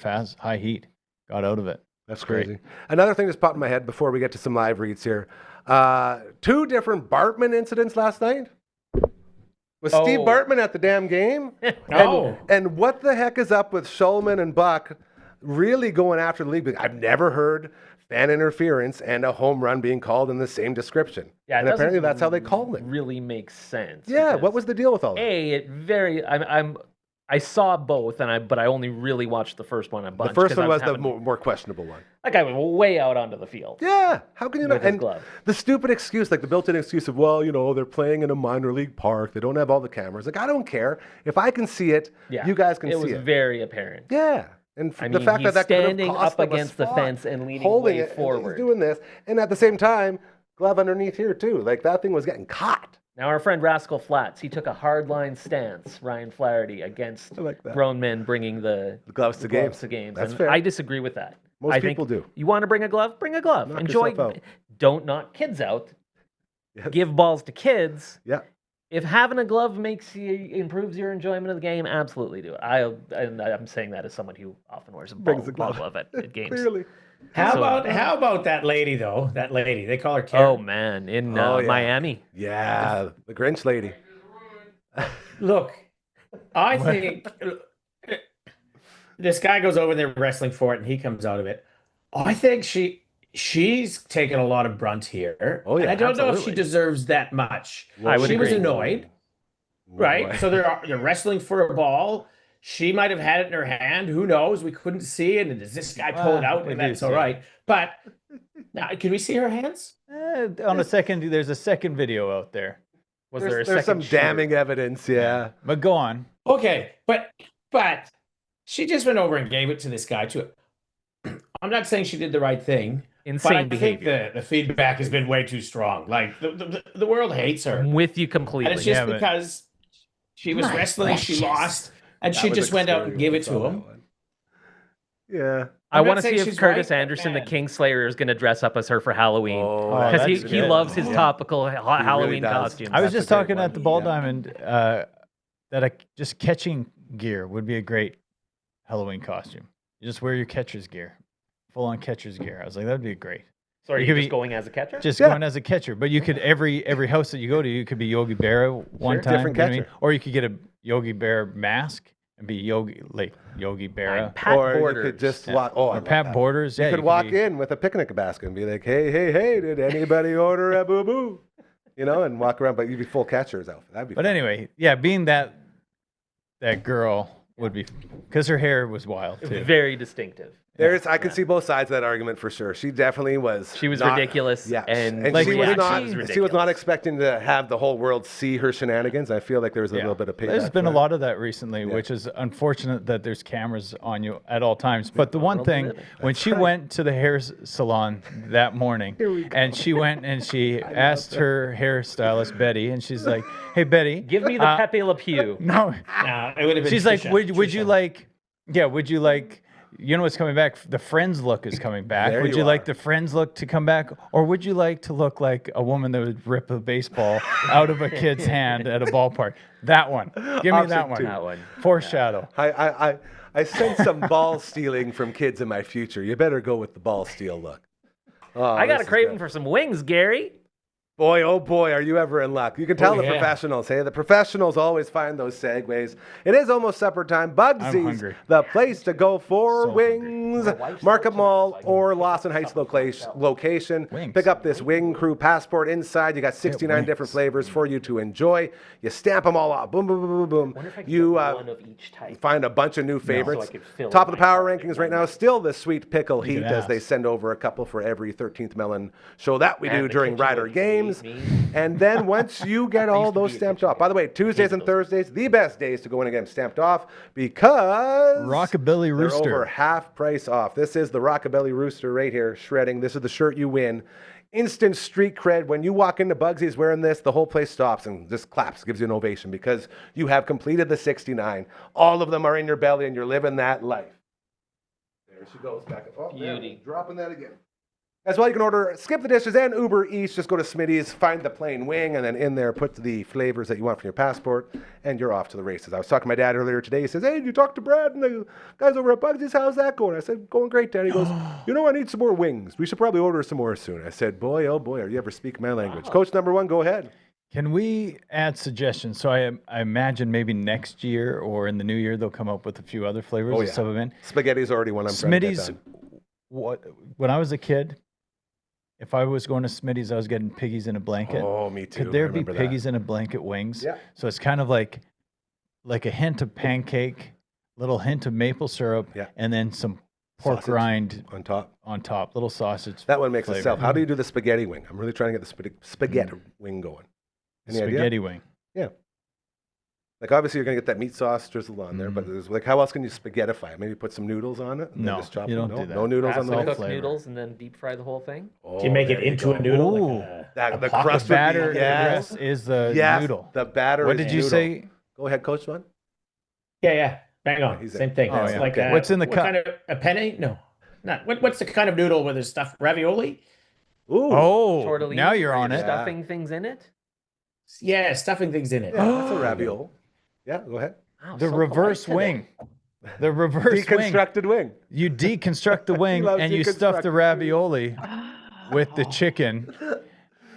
Speaker 4: heat, got out of it.
Speaker 3: That's
Speaker 4: great.
Speaker 3: crazy. Another thing that's popped in my head before we get to some live reads here. 2 different Bartman incidents last night. Was Steve
Speaker 2: Oh.
Speaker 3: Bartman at the damn game?
Speaker 5: No.
Speaker 3: And what the heck is up with Shulman and Buck really going after the league? I've never heard fan interference and a home run being called in the same description.
Speaker 2: Yeah, it
Speaker 3: and apparently
Speaker 2: doesn't
Speaker 3: that's how they called it.
Speaker 2: Really makes sense.
Speaker 3: Yeah,
Speaker 2: because,
Speaker 3: what was the deal with all that?
Speaker 2: I saw both, but I only really watched the first one a bunch.
Speaker 3: The first
Speaker 2: 'cause
Speaker 3: one
Speaker 2: I
Speaker 3: was the
Speaker 2: having-
Speaker 3: more questionable one.
Speaker 2: That guy was way out onto the field.
Speaker 3: Yeah, how can you not?
Speaker 2: With his
Speaker 3: And
Speaker 2: glove.
Speaker 3: the stupid excuse, like the built-in excuse of, well, they're playing in a minor league park. They don't have all the cameras. Like, I don't care. If I can see it,
Speaker 2: Yeah,
Speaker 3: you guys can
Speaker 2: it
Speaker 3: see
Speaker 2: was
Speaker 3: it.
Speaker 2: very apparent.
Speaker 3: Yeah. And
Speaker 2: I
Speaker 3: the
Speaker 2: mean,
Speaker 3: fact
Speaker 2: he's
Speaker 3: that could have
Speaker 2: standing
Speaker 3: cost
Speaker 2: up
Speaker 3: them a
Speaker 2: against the
Speaker 3: spot,
Speaker 2: fence and leaning
Speaker 3: holding
Speaker 2: way
Speaker 3: it, and
Speaker 2: forward.
Speaker 3: he's doing this, and at the same time, glove underneath here too. Like that thing was getting caught.
Speaker 2: Now, our friend Rascal Flats, he took a hardline stance, Ryan Flaherty, against
Speaker 3: I like that.
Speaker 2: grown men bringing the
Speaker 3: gloves to games. That's
Speaker 2: and
Speaker 3: fair.
Speaker 2: I disagree with that.
Speaker 3: Most
Speaker 2: I think
Speaker 3: people do.
Speaker 2: You want to bring a glove? Bring a glove.
Speaker 3: Knock
Speaker 2: Enjoy.
Speaker 3: yourself out.
Speaker 2: Don't knock kids out.
Speaker 3: Yes.
Speaker 2: Give balls to kids.
Speaker 3: Yeah.
Speaker 2: If having a glove improves your enjoyment of the game, absolutely do it. I'm saying that as someone who often wears a
Speaker 3: Brings a glove.
Speaker 2: glove at games.
Speaker 3: Clearly.
Speaker 5: How
Speaker 2: So-
Speaker 5: about that lady though? That lady, they call her Karen.
Speaker 2: Oh man, in
Speaker 3: Oh, yeah.
Speaker 2: Miami.
Speaker 3: Yeah, the Grinch lady.
Speaker 5: Look, I think this guy goes over there wrestling for it, and he comes out of it. I think she's taken a lot of brunt here.
Speaker 3: Oh, yeah,
Speaker 5: and I don't know if she
Speaker 3: absolutely.
Speaker 5: deserves that much.
Speaker 2: I would
Speaker 5: she was
Speaker 2: agree.
Speaker 5: annoyed. right?
Speaker 3: Boy.
Speaker 5: So they're wrestling for a ball. She might have had it in her hand. Who knows? We couldn't see it. And does this guy pull it
Speaker 4: Well,
Speaker 5: out?
Speaker 4: we
Speaker 5: And
Speaker 4: do
Speaker 5: that's all
Speaker 4: see it.
Speaker 5: right. But now, can we see her hands?
Speaker 4: There's a second video out there.
Speaker 2: Was there a
Speaker 3: There's some
Speaker 2: second shooter?
Speaker 3: damning evidence, yeah.
Speaker 4: But go on.
Speaker 5: Okay, but she just went over and gave it to this guy too. I'm not saying she did the right thing.
Speaker 2: Insane
Speaker 5: but I
Speaker 2: behavior.
Speaker 5: think the feedback has been way too strong. Like the world hates her.
Speaker 2: I'm with you
Speaker 5: And
Speaker 2: completely.
Speaker 5: it's just
Speaker 4: Yeah, but-
Speaker 5: because she was wrestling, she lost, and
Speaker 3: That
Speaker 5: she
Speaker 3: was
Speaker 5: just went out and
Speaker 3: extreme.
Speaker 5: gave
Speaker 3: I
Speaker 5: it
Speaker 3: saw
Speaker 5: to
Speaker 3: that
Speaker 5: him.
Speaker 3: one. Yeah.
Speaker 2: I
Speaker 5: I'm not
Speaker 2: want to
Speaker 5: saying
Speaker 2: see if
Speaker 5: she's
Speaker 2: Curtis
Speaker 5: right, but
Speaker 2: Anderson, the
Speaker 5: man.
Speaker 2: Kingslayer, is going to dress up as her for Halloween.
Speaker 3: Oh,
Speaker 2: Because
Speaker 4: that's
Speaker 2: he
Speaker 4: good.
Speaker 2: loves his
Speaker 3: Yeah.
Speaker 2: topical Halloween
Speaker 3: does.
Speaker 2: costumes.
Speaker 4: I was
Speaker 3: That's
Speaker 4: just
Speaker 3: a great
Speaker 4: talking
Speaker 3: one.
Speaker 4: at the Ball
Speaker 3: Yeah.
Speaker 4: Diamond that just catching gear would be a great Halloween costume. You just wear your catcher's gear, full on catcher's gear. I was like, that'd be great.
Speaker 2: So are
Speaker 4: You
Speaker 2: you
Speaker 4: could
Speaker 2: just
Speaker 4: be-
Speaker 2: going as a catcher?
Speaker 4: Just
Speaker 3: Yeah.
Speaker 4: going as a catcher, but you could every house that you go to, you could be Yogi Berra one
Speaker 2: Sure.
Speaker 4: time,
Speaker 3: Different
Speaker 4: you know what I mean?
Speaker 3: catcher.
Speaker 4: Or you could get a Yogi Berra mask and be Yogi Berra.
Speaker 2: Pat
Speaker 3: or
Speaker 2: Borders.
Speaker 3: you could just
Speaker 4: Yeah.
Speaker 3: walk. Oh, I
Speaker 4: Or
Speaker 3: love
Speaker 4: Pat
Speaker 3: that.
Speaker 4: Borders.
Speaker 3: You
Speaker 4: Yeah,
Speaker 3: could walk
Speaker 4: be-
Speaker 3: in with a picnic basket and be like, hey, did anybody order a boo boo? You know, and walk around, but you'd be full catcher's outfit. That'd be
Speaker 4: But
Speaker 3: fun.
Speaker 4: anyway, yeah, being that girl would be because her hair was wild too.
Speaker 2: Very distinctive.
Speaker 3: I can see both sides of that argument for sure. She definitely was.
Speaker 2: She was
Speaker 3: not-
Speaker 2: ridiculous.
Speaker 3: Yes.
Speaker 2: And
Speaker 4: like,
Speaker 3: she was
Speaker 2: reaction
Speaker 3: not.
Speaker 2: was
Speaker 3: She was
Speaker 2: ridiculous.
Speaker 3: not expecting to have the whole world see her shenanigans. I feel like there was a
Speaker 4: Yeah.
Speaker 3: little bit of payback.
Speaker 4: There's been a
Speaker 3: for
Speaker 4: lot of that recently,
Speaker 3: Yeah.
Speaker 4: which is unfortunate that there's cameras on you at all times. But the one
Speaker 2: world we
Speaker 4: thing,
Speaker 2: live in.
Speaker 4: when she went to the hair salon that morning, and she went and she asked her hairstylist Betty, and she's like, "Hey Betty,
Speaker 2: Give me the Pepe Le Pew.
Speaker 4: no."
Speaker 5: No, it would have been.
Speaker 4: She's like,
Speaker 5: Trisha.
Speaker 4: "Would you
Speaker 5: Trisha.
Speaker 4: like? Yeah, would you like?" You know what's coming back? The Friends look is coming back.
Speaker 3: There
Speaker 4: Would
Speaker 3: you
Speaker 4: you like
Speaker 3: are.
Speaker 4: the Friends look to come back? Or would you like to look like a woman that would rip a baseball out of a kid's hand at a ballpark? That one. Give me
Speaker 3: Option
Speaker 4: that one.
Speaker 3: two.
Speaker 2: That one.
Speaker 6: Foreshadow.
Speaker 3: I sense some ball stealing from kids in my future. You better go with the ball steal look. Oh,
Speaker 2: I got
Speaker 3: this
Speaker 2: a
Speaker 3: is
Speaker 2: craving
Speaker 3: good.
Speaker 2: for some wings, Gary.
Speaker 3: Boy, oh boy, are you ever in luck. You can tell
Speaker 5: Oh,
Speaker 3: the
Speaker 5: yeah.
Speaker 3: professionals, hey? The professionals always find those segues. It is almost supper time. Bugsy's,
Speaker 4: hungry.
Speaker 3: the place to go for
Speaker 4: So
Speaker 3: wings.
Speaker 2: My wife's
Speaker 3: Market
Speaker 2: out
Speaker 3: Mall
Speaker 2: tonight, so I
Speaker 3: or
Speaker 2: can
Speaker 3: Lawson Heights location.
Speaker 4: Wings.
Speaker 3: Pick up this Wing Crew passport. Inside, you got 69
Speaker 4: wings.
Speaker 3: different flavors for you to enjoy. You stamp them all off. Boom, boom, boom, boom, boom.
Speaker 2: Wonder if I can
Speaker 3: You
Speaker 2: get one of each type.
Speaker 3: find a bunch of new favorites.
Speaker 2: So I could fill
Speaker 3: Top
Speaker 2: in
Speaker 3: of the
Speaker 2: my
Speaker 3: power
Speaker 2: cart.
Speaker 3: rankings right now, still the Sweet Pickle
Speaker 4: You
Speaker 3: Heat
Speaker 4: could
Speaker 3: as they
Speaker 4: ask.
Speaker 3: send over a couple for every 13th Melon show that we do
Speaker 2: And the
Speaker 3: during
Speaker 2: kitchen
Speaker 3: Rider
Speaker 2: would
Speaker 3: games.
Speaker 2: feed me.
Speaker 3: And then once you get all
Speaker 2: used to
Speaker 3: those
Speaker 2: be a
Speaker 3: stamped
Speaker 2: kitchen
Speaker 3: off, by the way, Tuesdays and
Speaker 2: those.
Speaker 3: Thursdays, the best days to go in and get them stamped off because
Speaker 4: Rockabilly
Speaker 3: they're
Speaker 4: Rooster.
Speaker 3: over half price off. This is the Rockabilly Rooster right here, shredding. This is the shirt you win. Instant street cred. When you walk into Bugsy's wearing this, the whole place stops and just claps, gives you an ovation because you have completed the 69. All of them are in your belly and you're living that life. There she goes back. Oh, there,
Speaker 2: Beauty.
Speaker 3: dropping that again. As well, you can order Skip the Dishes and Uber Eats. Just go to Smitty's, find the plain wing, and then in there put the flavors that you want from your passport, and you're off to the races. I was talking to my dad earlier today. He says, "Hey, did you talk to Brad and the guys over at Bugsy's? How's that going?" I said, "Going great, Dad." He goes, "You know, I need some more wings. We should probably order some more soon." I said, "Boy, oh boy, are you ever speaking my language?" Coach number one, go ahead.
Speaker 4: Can we add suggestions? So I imagine maybe next year or in the new year they'll come up with a few other flavors
Speaker 3: Oh,
Speaker 4: and
Speaker 3: yeah.
Speaker 4: sub them in.
Speaker 3: Spaghetti's already one I'm trying to get
Speaker 4: Smitty's,
Speaker 3: done.
Speaker 4: when I was a kid, if I was going to Smitty's, I was getting piggies in a blanket.
Speaker 3: Oh, me too.
Speaker 4: Could there
Speaker 3: I
Speaker 4: be
Speaker 3: remember that.
Speaker 4: piggies in a blanket wings?
Speaker 3: Yeah.
Speaker 4: So it's kind of like a hint of pancake, little hint of maple syrup,
Speaker 3: Yeah.
Speaker 4: and then some pork
Speaker 3: Sausage
Speaker 4: rind
Speaker 3: on top?
Speaker 4: on top, little sausage.
Speaker 3: That one makes
Speaker 4: flavor.
Speaker 3: itself. How do you do the spaghetti wing? I'm really trying to get the spaghetti wing going. Any idea?
Speaker 4: Spaghetti wing.
Speaker 3: Yeah. Like obviously you're gonna get that meat sauce drizzled on there, but there's like how else can you spaghettify it? Maybe put some noodles on it. And then
Speaker 4: No,
Speaker 3: just chop
Speaker 4: you
Speaker 3: it?
Speaker 4: don't
Speaker 3: no?
Speaker 4: do that.
Speaker 3: No noodles on the
Speaker 4: all
Speaker 3: wing.
Speaker 2: Cook
Speaker 4: flavor.
Speaker 2: noodles and then deep fry the whole thing.
Speaker 3: Oh,
Speaker 5: Do you make it
Speaker 3: there
Speaker 5: into a
Speaker 3: go.
Speaker 5: noodle?
Speaker 4: Ooh.
Speaker 3: That, the
Speaker 5: pocket
Speaker 3: crust
Speaker 4: The
Speaker 3: would
Speaker 4: batter,
Speaker 3: be, yes.
Speaker 4: the rest is the
Speaker 3: Yes,
Speaker 4: noodle.
Speaker 3: the batter
Speaker 4: What
Speaker 3: is
Speaker 4: did you
Speaker 3: noodle.
Speaker 4: say?
Speaker 3: Go ahead, Coach One.
Speaker 5: Yeah. Bang on.
Speaker 3: he's
Speaker 5: Same
Speaker 3: in.
Speaker 5: thing.
Speaker 4: Oh,
Speaker 5: It's
Speaker 4: yeah.
Speaker 5: like
Speaker 3: Okay.
Speaker 4: What's in the
Speaker 5: what
Speaker 4: cup?
Speaker 5: kind of a penne? No, not. What's the kind of noodle where there's stuffed ravioli?
Speaker 3: Ooh.
Speaker 4: Oh,
Speaker 2: Tortellini,
Speaker 4: now you're
Speaker 2: where
Speaker 4: on it.
Speaker 2: Stuffing things in it.
Speaker 5: Yeah, stuffing things in it.
Speaker 3: Yeah, that's a ravioli. Yeah, go ahead.
Speaker 2: Wow,
Speaker 4: The
Speaker 2: so
Speaker 4: reverse
Speaker 2: polite today.
Speaker 4: wing. The reverse wing.
Speaker 3: Deconstructed wing.
Speaker 4: You deconstruct the wing
Speaker 3: loves
Speaker 4: and you stuff the
Speaker 3: deconstructing.
Speaker 4: ravioli with the chicken,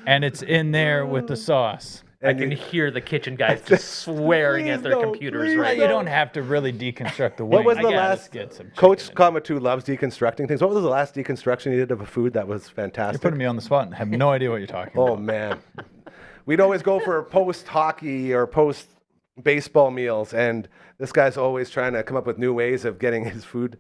Speaker 4: and it's in there with the sauce.
Speaker 2: I
Speaker 3: And
Speaker 2: can
Speaker 3: you-
Speaker 2: hear the kitchen guys just swearing at
Speaker 3: Please
Speaker 2: their
Speaker 3: don't,
Speaker 2: computers
Speaker 3: please
Speaker 2: right
Speaker 4: You
Speaker 2: now.
Speaker 4: don't have to really deconstruct the wing.
Speaker 3: What was
Speaker 4: I
Speaker 3: the
Speaker 4: guess.
Speaker 3: last?
Speaker 4: Get some
Speaker 3: Coach
Speaker 4: chicken in
Speaker 3: Comma 2 loves deconstructing things. What was the last deconstruction you did of a food that was
Speaker 4: there. You're
Speaker 3: fantastic?
Speaker 4: putting me on the spot and have no idea what you're talking
Speaker 3: Oh
Speaker 4: about.
Speaker 3: man, we'd always go for post hockey or post baseball meals, and this guy's always trying to come up with new ways of getting his food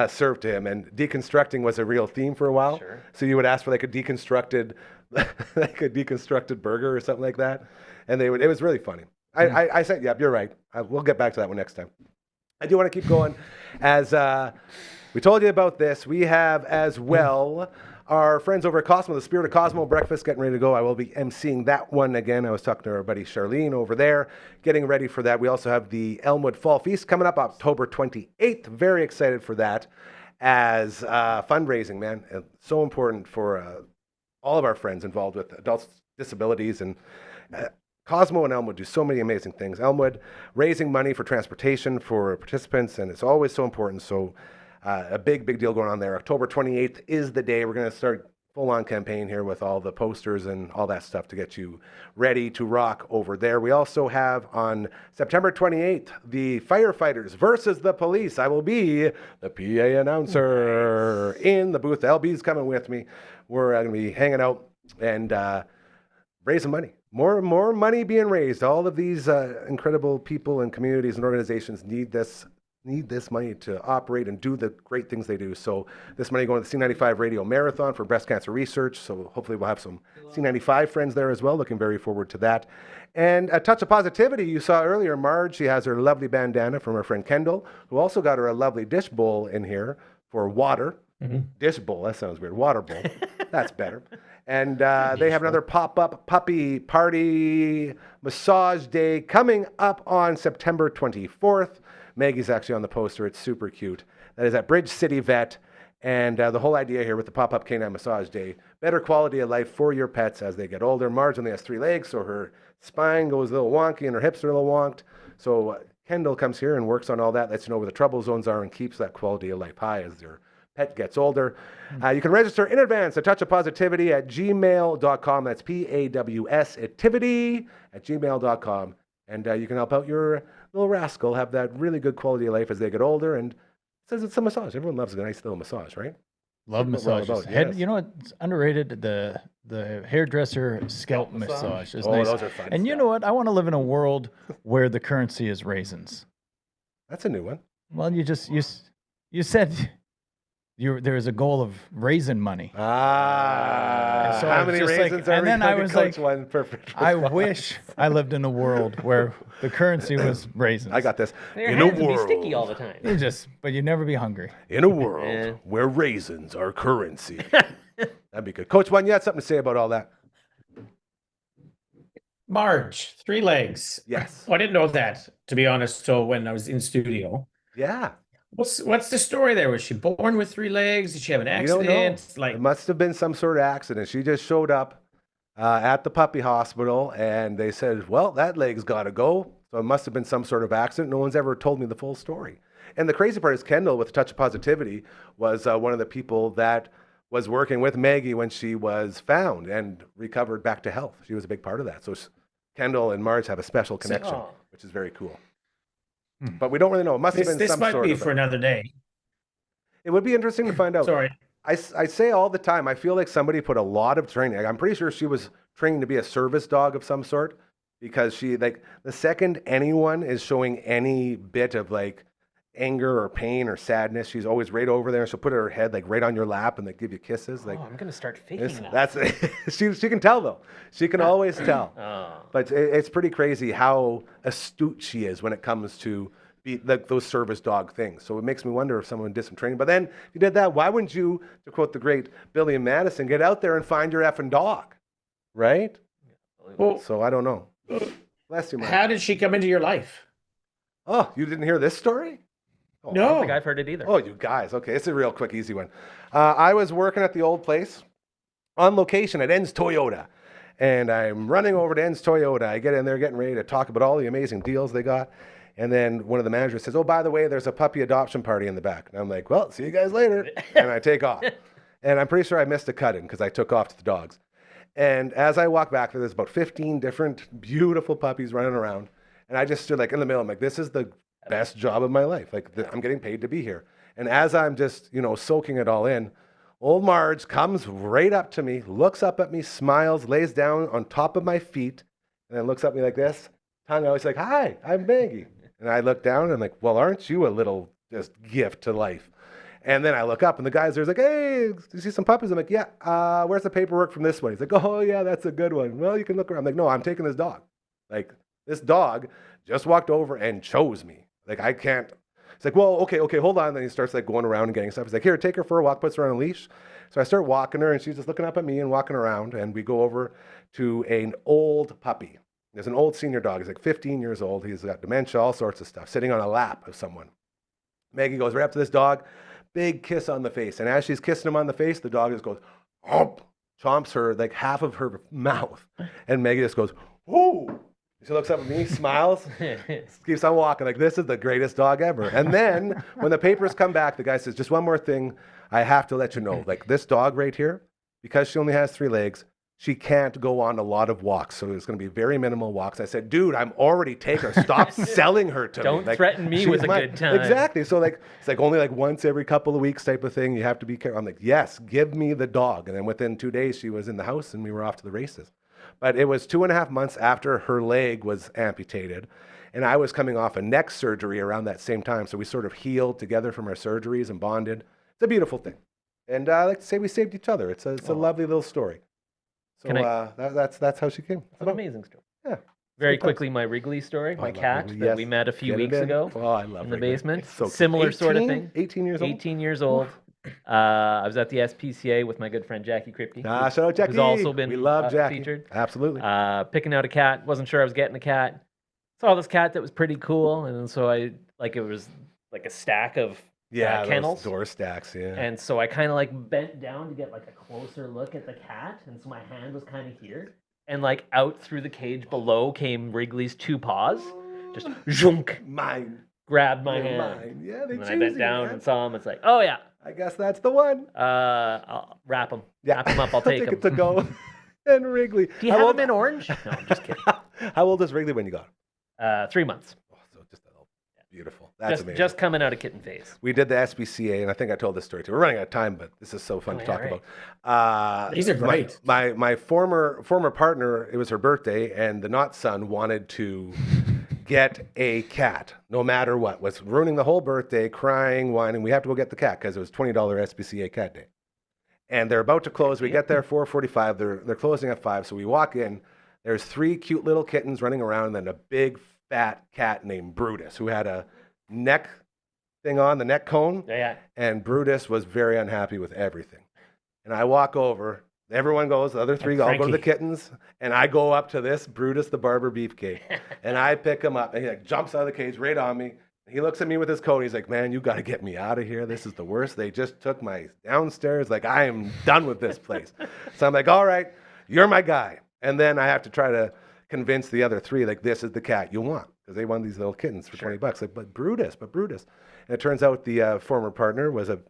Speaker 3: served to him. And deconstructing was a real theme for a while.
Speaker 2: Sure.
Speaker 3: So you would ask for like a deconstructed, like a deconstructed burger or something like that, and they would. It was really funny. I said, yep, you're right. We'll get back to that one next time. I do want to keep going. As we told you about this, we have as well our friends over at Cosmo, the Spirit of Cosmo breakfast, getting ready to go. I will be emceeing that one again. I was talking to our buddy Charlene over there, getting ready for that. We also have the Elmwood Fall Feast coming up October 28th. Very excited for that as fundraising, man. It's so important for all of our friends involved with adults with disabilities, and Cosmo and Elmwood do so many amazing things. Elmwood raising money for transportation for participants, and it's always so important. So a big deal going on there. October 28th is the day. We're going to start full-on campaign here with all the posters and all that stuff to get you ready to rock over there. We also have on September 28th, the firefighters versus the police. I will be the PA announcer in the booth. LB's coming with me. We're going to be hanging out and raising money. More money being raised. All of these incredible people and communities and organizations need this money to operate and do the great things they do. So this money going to the C95 Radio Marathon for breast cancer research. So hopefully we'll have some C95 friends there as well. Looking very forward to that. And a touch of positivity. You saw earlier, Marge, she has her lovely bandana from her friend Kendall, who also got her a lovely dish bowl in here for water. Mm-hmm. Dish bowl, that sounds weird. Water bowl, that's better. And they have another pop-up puppy party massage day coming up on September 24th. Maggie's actually on the poster. It's super cute. That is at Bridge City Vet. And the whole idea here with the pop-up canine massage day, better quality of life for your pets as they get older. Marge only has 3 legs, so her spine goes a little wonky and her hips are a little wonked. So Kendall comes here and works on all that, lets you know where the trouble zones are and keeps that quality of life high as your pet gets older. You can register in advance, a touch of positivity at gmail.com. That's PAWS activity at gmail.com. And you can help out your little rascal have that really good quality of life as they get older. And it says it's a massage. Everyone loves a nice little massage, right?
Speaker 4: Love massages.
Speaker 3: Yes.
Speaker 4: You know what's underrated? The hairdresser scalp massage is nice.
Speaker 3: Those are fun.
Speaker 4: And you know what? I want to live in a world where the currency is raisins.
Speaker 3: That's a new one.
Speaker 4: Well, you said there is a goal of raisin money.
Speaker 3: So
Speaker 4: how
Speaker 3: many raisins are we?
Speaker 4: And then I was like,
Speaker 3: one perfect.
Speaker 4: I wish I lived in a world where the currency was raisins.
Speaker 3: I got this.
Speaker 2: Your
Speaker 3: In
Speaker 2: hands
Speaker 3: a
Speaker 2: would
Speaker 3: world,
Speaker 2: be sticky all the time.
Speaker 4: But you'd never be hungry.
Speaker 3: in a world where raisins are currency. That'd be good. Coach One, you had something to say about all that?
Speaker 5: Marge, 3 legs.
Speaker 3: Yes.
Speaker 5: Oh, I didn't know that, to be honest, till when I was in studio.
Speaker 3: Yeah.
Speaker 5: What's the story there? Was she born with 3 legs? Did she have an
Speaker 3: You don't
Speaker 5: accident?
Speaker 3: know. It must have been some sort of accident. She just showed up at the puppy hospital, and they said, well, that leg's got to go. So it must have been some sort of accident. No one's ever told me the full story. And the crazy part is Kendall, with a touch of positivity, was one of the people that was working with Maggie when she was found and recovered back to health. She was a big part of that. So Kendall and Marge have a special connection, which is very cool. But we don't really know. It must have been
Speaker 5: This
Speaker 3: some
Speaker 5: might
Speaker 3: sort
Speaker 5: be
Speaker 3: of
Speaker 5: for another day.
Speaker 3: It would be interesting to find out.
Speaker 5: Sorry.
Speaker 3: I say all the time, I feel like somebody put a lot of training. I'm pretty sure she was trained to be a service dog of some sort, because she, like, the second anyone is showing any bit of like anger or pain or sadness, she's always right over there. She'll put her head like right on your lap and like give you kisses. Like,
Speaker 2: I'm gonna start faking that.
Speaker 3: That's she can tell though. She can always tell. But it's pretty crazy how astute she is when it comes to those service dog things. So it makes me wonder if someone did some training. But then if you did that, why wouldn't you, to quote the great Billy and Madison, get out there and find your effing dog, right?
Speaker 5: Well,
Speaker 3: so I don't know. Bless you, Mike.
Speaker 5: How did she come into your life?
Speaker 3: Oh, you didn't hear this story? Oh,
Speaker 2: I
Speaker 5: No.
Speaker 2: don't think I've heard it either.
Speaker 3: Oh, you guys. Okay, it's a real quick, easy one. I was working at the old place on location at Enns Toyota. And I'm running over to Enns Toyota. I get in there getting ready to talk about all the amazing deals they got. And then one of the managers says, oh, by the way, there's a puppy adoption party in the back. And I'm like, well, see you guys later. And I take off. And I'm pretty sure I missed a cut-in because I took off to the dogs. And as I walk back, there's about 15 different beautiful puppies running around. And I just stood like in the middle. I'm like, this is the best job of my life. Like, I'm getting paid to be here. And as I'm just, soaking it all in, old Marge comes right up to me, looks up at me, smiles, lays down on top of my feet, and then looks at me like this, tongue out. He's like, "Hi, I'm Maggie." And I look down and I'm like, "Well, aren't you a little just gift to life?" And then I look up and the guy's there's like, "Hey, do you see some puppies?" I'm like, "Yeah, where's the paperwork from this one?" He's like, "Oh, yeah, that's a good one. Well, you can look around." I'm like, "No, I'm taking this dog. Like, this dog just walked over and chose me. Like, I can't." He's like, "Well, okay, hold on." Then he starts like going around and getting stuff. He's like, "Here, take her for a walk," puts her on a leash. So I start walking her and she's just looking up at me and walking around. And we go over to an old puppy. There's an old senior dog. He's like 15 years old. He's got dementia, all sorts of stuff, sitting on a lap of someone. Maggie goes right up to this dog, big kiss on the face. And as she's kissing him on the face, the dog just goes, "Hump," chomps her, like half of her mouth. And Maggie just goes, "Whoo." She looks up at me, smiles, keeps on walking like this is the greatest dog ever. And then when the papers come back, the guy says, "Just one more thing I have to let you know. Like this dog right here, because she only has 3 legs, she can't go on a lot of walks. So there's going to be very minimal walks." I said, "Dude, I'm already taking her. Stop selling her to me.
Speaker 2: Don't
Speaker 3: Like,
Speaker 2: threaten me
Speaker 3: she's
Speaker 2: with a good time."
Speaker 3: Exactly. So like it's like only like once every couple of weeks type of thing. You have to be careful." I'm like, "Yes, give me the dog." And then within 2 days, she was in the house and we were off to the races. But it was 2.5 months after her leg was amputated. And I was coming off a neck surgery around that same time. So we sort of healed together from our surgeries and bonded. It's a beautiful thing. And I like to say we saved each other. It's a lovely little story. So that's how she came.
Speaker 2: It's an amazing story.
Speaker 3: Yeah.
Speaker 2: Very
Speaker 3: good
Speaker 2: quickly, my Wrigley story,
Speaker 3: Oh, I
Speaker 2: my
Speaker 3: love
Speaker 2: cat
Speaker 3: Wrigley.
Speaker 2: that
Speaker 3: Yes.
Speaker 2: we met a few
Speaker 3: Get it
Speaker 2: weeks
Speaker 3: in.
Speaker 2: ago
Speaker 3: Oh, I love
Speaker 2: in the
Speaker 3: Wrigley.
Speaker 2: basement.
Speaker 3: It's so cute.
Speaker 2: Similar sort of
Speaker 3: 18?
Speaker 2: thing.
Speaker 3: 18 years old.
Speaker 2: 18 years old. I was at the SPCA with my good friend Jackie Kripke.
Speaker 3: Shout out Jackie.
Speaker 2: Who's also been
Speaker 3: we love Jackie.
Speaker 2: featured.
Speaker 3: Absolutely.
Speaker 2: Picking out a cat. Wasn't sure I was getting a cat. Saw this cat that was pretty cool, and so it was like a stack of kennels.
Speaker 3: Those door stacks, yeah.
Speaker 2: And so I kind of like bent down to get like a closer look at the cat, and so my hand was kind of here, and like out through the cage below came Wrigley's 2 paws, just zhunk,
Speaker 3: Mine.
Speaker 2: grabbed my
Speaker 3: They're
Speaker 2: hand.
Speaker 3: mine. Yeah, they
Speaker 2: And then
Speaker 3: choose
Speaker 2: I bent
Speaker 3: you,
Speaker 2: down
Speaker 3: man.
Speaker 2: and saw him. It's like, oh yeah,
Speaker 3: I guess that's the one.
Speaker 2: I'll wrap him.
Speaker 3: Yeah.
Speaker 2: Wrap him up. I'll take him.
Speaker 3: it to go. And Wrigley.
Speaker 2: Do you have him in orange? No, I'm just kidding.
Speaker 3: How old is Wrigley when you got him?
Speaker 2: 3 months.
Speaker 3: Oh, so just a little beautiful. That's amazing.
Speaker 2: Just coming out of kitten phase.
Speaker 3: We did the SBCA, and I think I told this story too. We're running out of time, but this is so fun to talk
Speaker 2: right.
Speaker 3: about.
Speaker 5: These are great.
Speaker 3: My former partner, it was her birthday, and the not son wanted to get a cat, no matter what. Was ruining the whole birthday, crying, whining. We have to go get the cat because it was $20 SBCA cat day. And they're about to close. We get there 4:45. They're closing at 5. So we walk in. There's 3 cute little kittens running around, and then a big fat cat named Brutus, who had a neck thing on, the neck cone.
Speaker 2: Yeah.
Speaker 3: And Brutus was very unhappy with everything. And I walk over. Everyone goes. The other 3
Speaker 5: And
Speaker 3: all go to the
Speaker 5: Frankie.
Speaker 3: kittens. And I go up to this Brutus the Barber Beefcake. And I pick him up. And he like jumps out of the cage right on me. He looks at me with his coat. He's like, "Man, you got to get me out of here. This is the worst. They just took my downstairs. Like, I am done with this place." So I'm like, "All right, you're my guy." And then I have to try to convince the other 3, like, this is the cat you want. Because they want these little kittens for $20. Like, but Brutus. And it turns out the former partner was a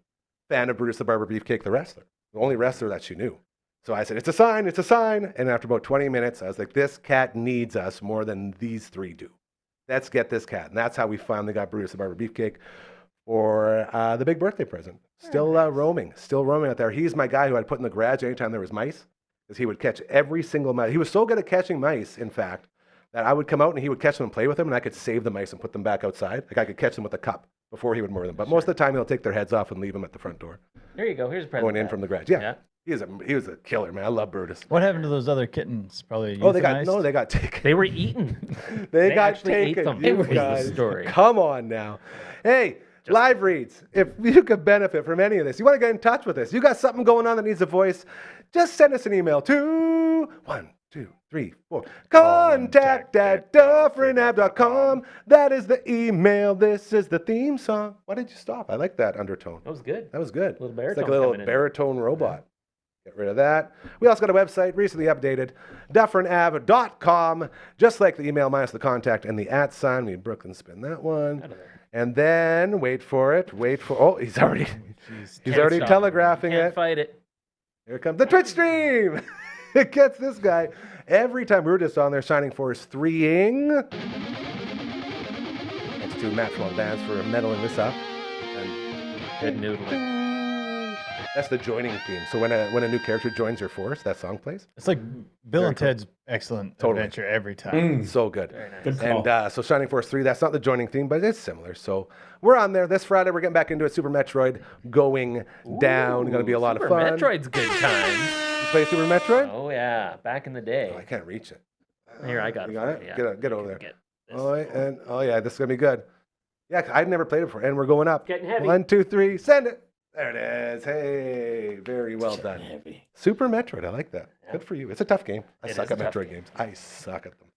Speaker 3: fan of Brutus the Barber Beefcake, the wrestler. The only wrestler that she knew. So I said, it's a sign. And after about 20 minutes, I was like, this cat needs us more than these 3 do. Let's get this cat. And that's how we finally got Brutus the Barber Beefcake for the big birthday present. Still roaming out there. He's my guy who I'd put in the garage anytime there was mice, because he would catch every single mouse. He was so good at catching mice, in fact, that I would come out and he would catch them and play with them, and I could save the mice and put them back outside. Like I could catch them with a cup before he would murder them. But most of the time, he'll take their heads off and leave them at the front door,
Speaker 2: There you go. Here's a present.
Speaker 3: going in
Speaker 2: Pat.
Speaker 3: from the garage. Yeah. He was a killer, man. I love Brutus.
Speaker 4: What happened to those other kittens? Probably
Speaker 3: Oh,
Speaker 4: euthanized?
Speaker 3: they got taken.
Speaker 2: They were eaten.
Speaker 3: They got
Speaker 2: actually ate
Speaker 3: taken.
Speaker 2: them.
Speaker 3: You
Speaker 2: It was the
Speaker 3: guys.
Speaker 2: story.
Speaker 3: Come on now. Hey, live reads. If you could benefit from any of this, you want to get in touch with us, you got something going on that needs a voice, just send us an email to contact@dufferinav.com. That is the email. This is the theme song. Why did you stop? I like that undertone.
Speaker 2: That was good.
Speaker 3: That was good.
Speaker 2: Little
Speaker 3: It's
Speaker 2: baritone
Speaker 3: like a little
Speaker 2: coming in.
Speaker 3: baritone robot. Get rid of that. We also got a website, recently updated, DufferinAve.com. Just like the email minus the contact and the @ sign. We Brooklyn spin that one.
Speaker 2: Out of there.
Speaker 3: And then, wait for it. Oh, he's already
Speaker 2: Can't
Speaker 3: already
Speaker 2: stop.
Speaker 3: telegraphing
Speaker 2: Can't
Speaker 3: it.
Speaker 2: fight it.
Speaker 3: Here comes the Twitch stream. It gets this guy. Every time we're just on there signing for his 3-ing. Thanks to Match One Bands for meddling this up. And
Speaker 2: Good noodling.
Speaker 3: That's the joining theme. So when a new character joins your force, that song plays.
Speaker 4: It's like Bill
Speaker 3: Very
Speaker 4: and
Speaker 3: cool.
Speaker 4: Ted's Excellent
Speaker 3: Totally.
Speaker 4: Adventure every time.
Speaker 3: So good.
Speaker 2: Very nice.
Speaker 5: Good call.
Speaker 3: And so Shining Force 3, that's not the joining theme, but it's similar. So we're on there this Friday. We're getting back into it. Super Metroid going down. Going to be a lot
Speaker 2: Super
Speaker 3: of fun.
Speaker 2: Metroid's good times.
Speaker 3: You play Super Metroid?
Speaker 2: Oh yeah, back in the day.
Speaker 3: Oh, I can't reach it.
Speaker 2: Here, I got
Speaker 3: You
Speaker 2: it.
Speaker 3: got
Speaker 2: for
Speaker 3: it?
Speaker 2: you,
Speaker 3: Get, get over there.
Speaker 2: Get this.
Speaker 3: Oh yeah, this is going to be good. Yeah, I'd never played it before. And we're going up.
Speaker 2: Getting heavy.
Speaker 3: 1, 2, 3, send it. There it is. Hey, very well done.
Speaker 5: Heavy.
Speaker 3: Super Metroid, I like that.
Speaker 2: Yeah.
Speaker 3: Good for you. It's a tough game. I
Speaker 2: It
Speaker 3: suck
Speaker 2: is a
Speaker 3: at
Speaker 2: tough
Speaker 3: Metroid
Speaker 2: game.
Speaker 3: games. I suck at them.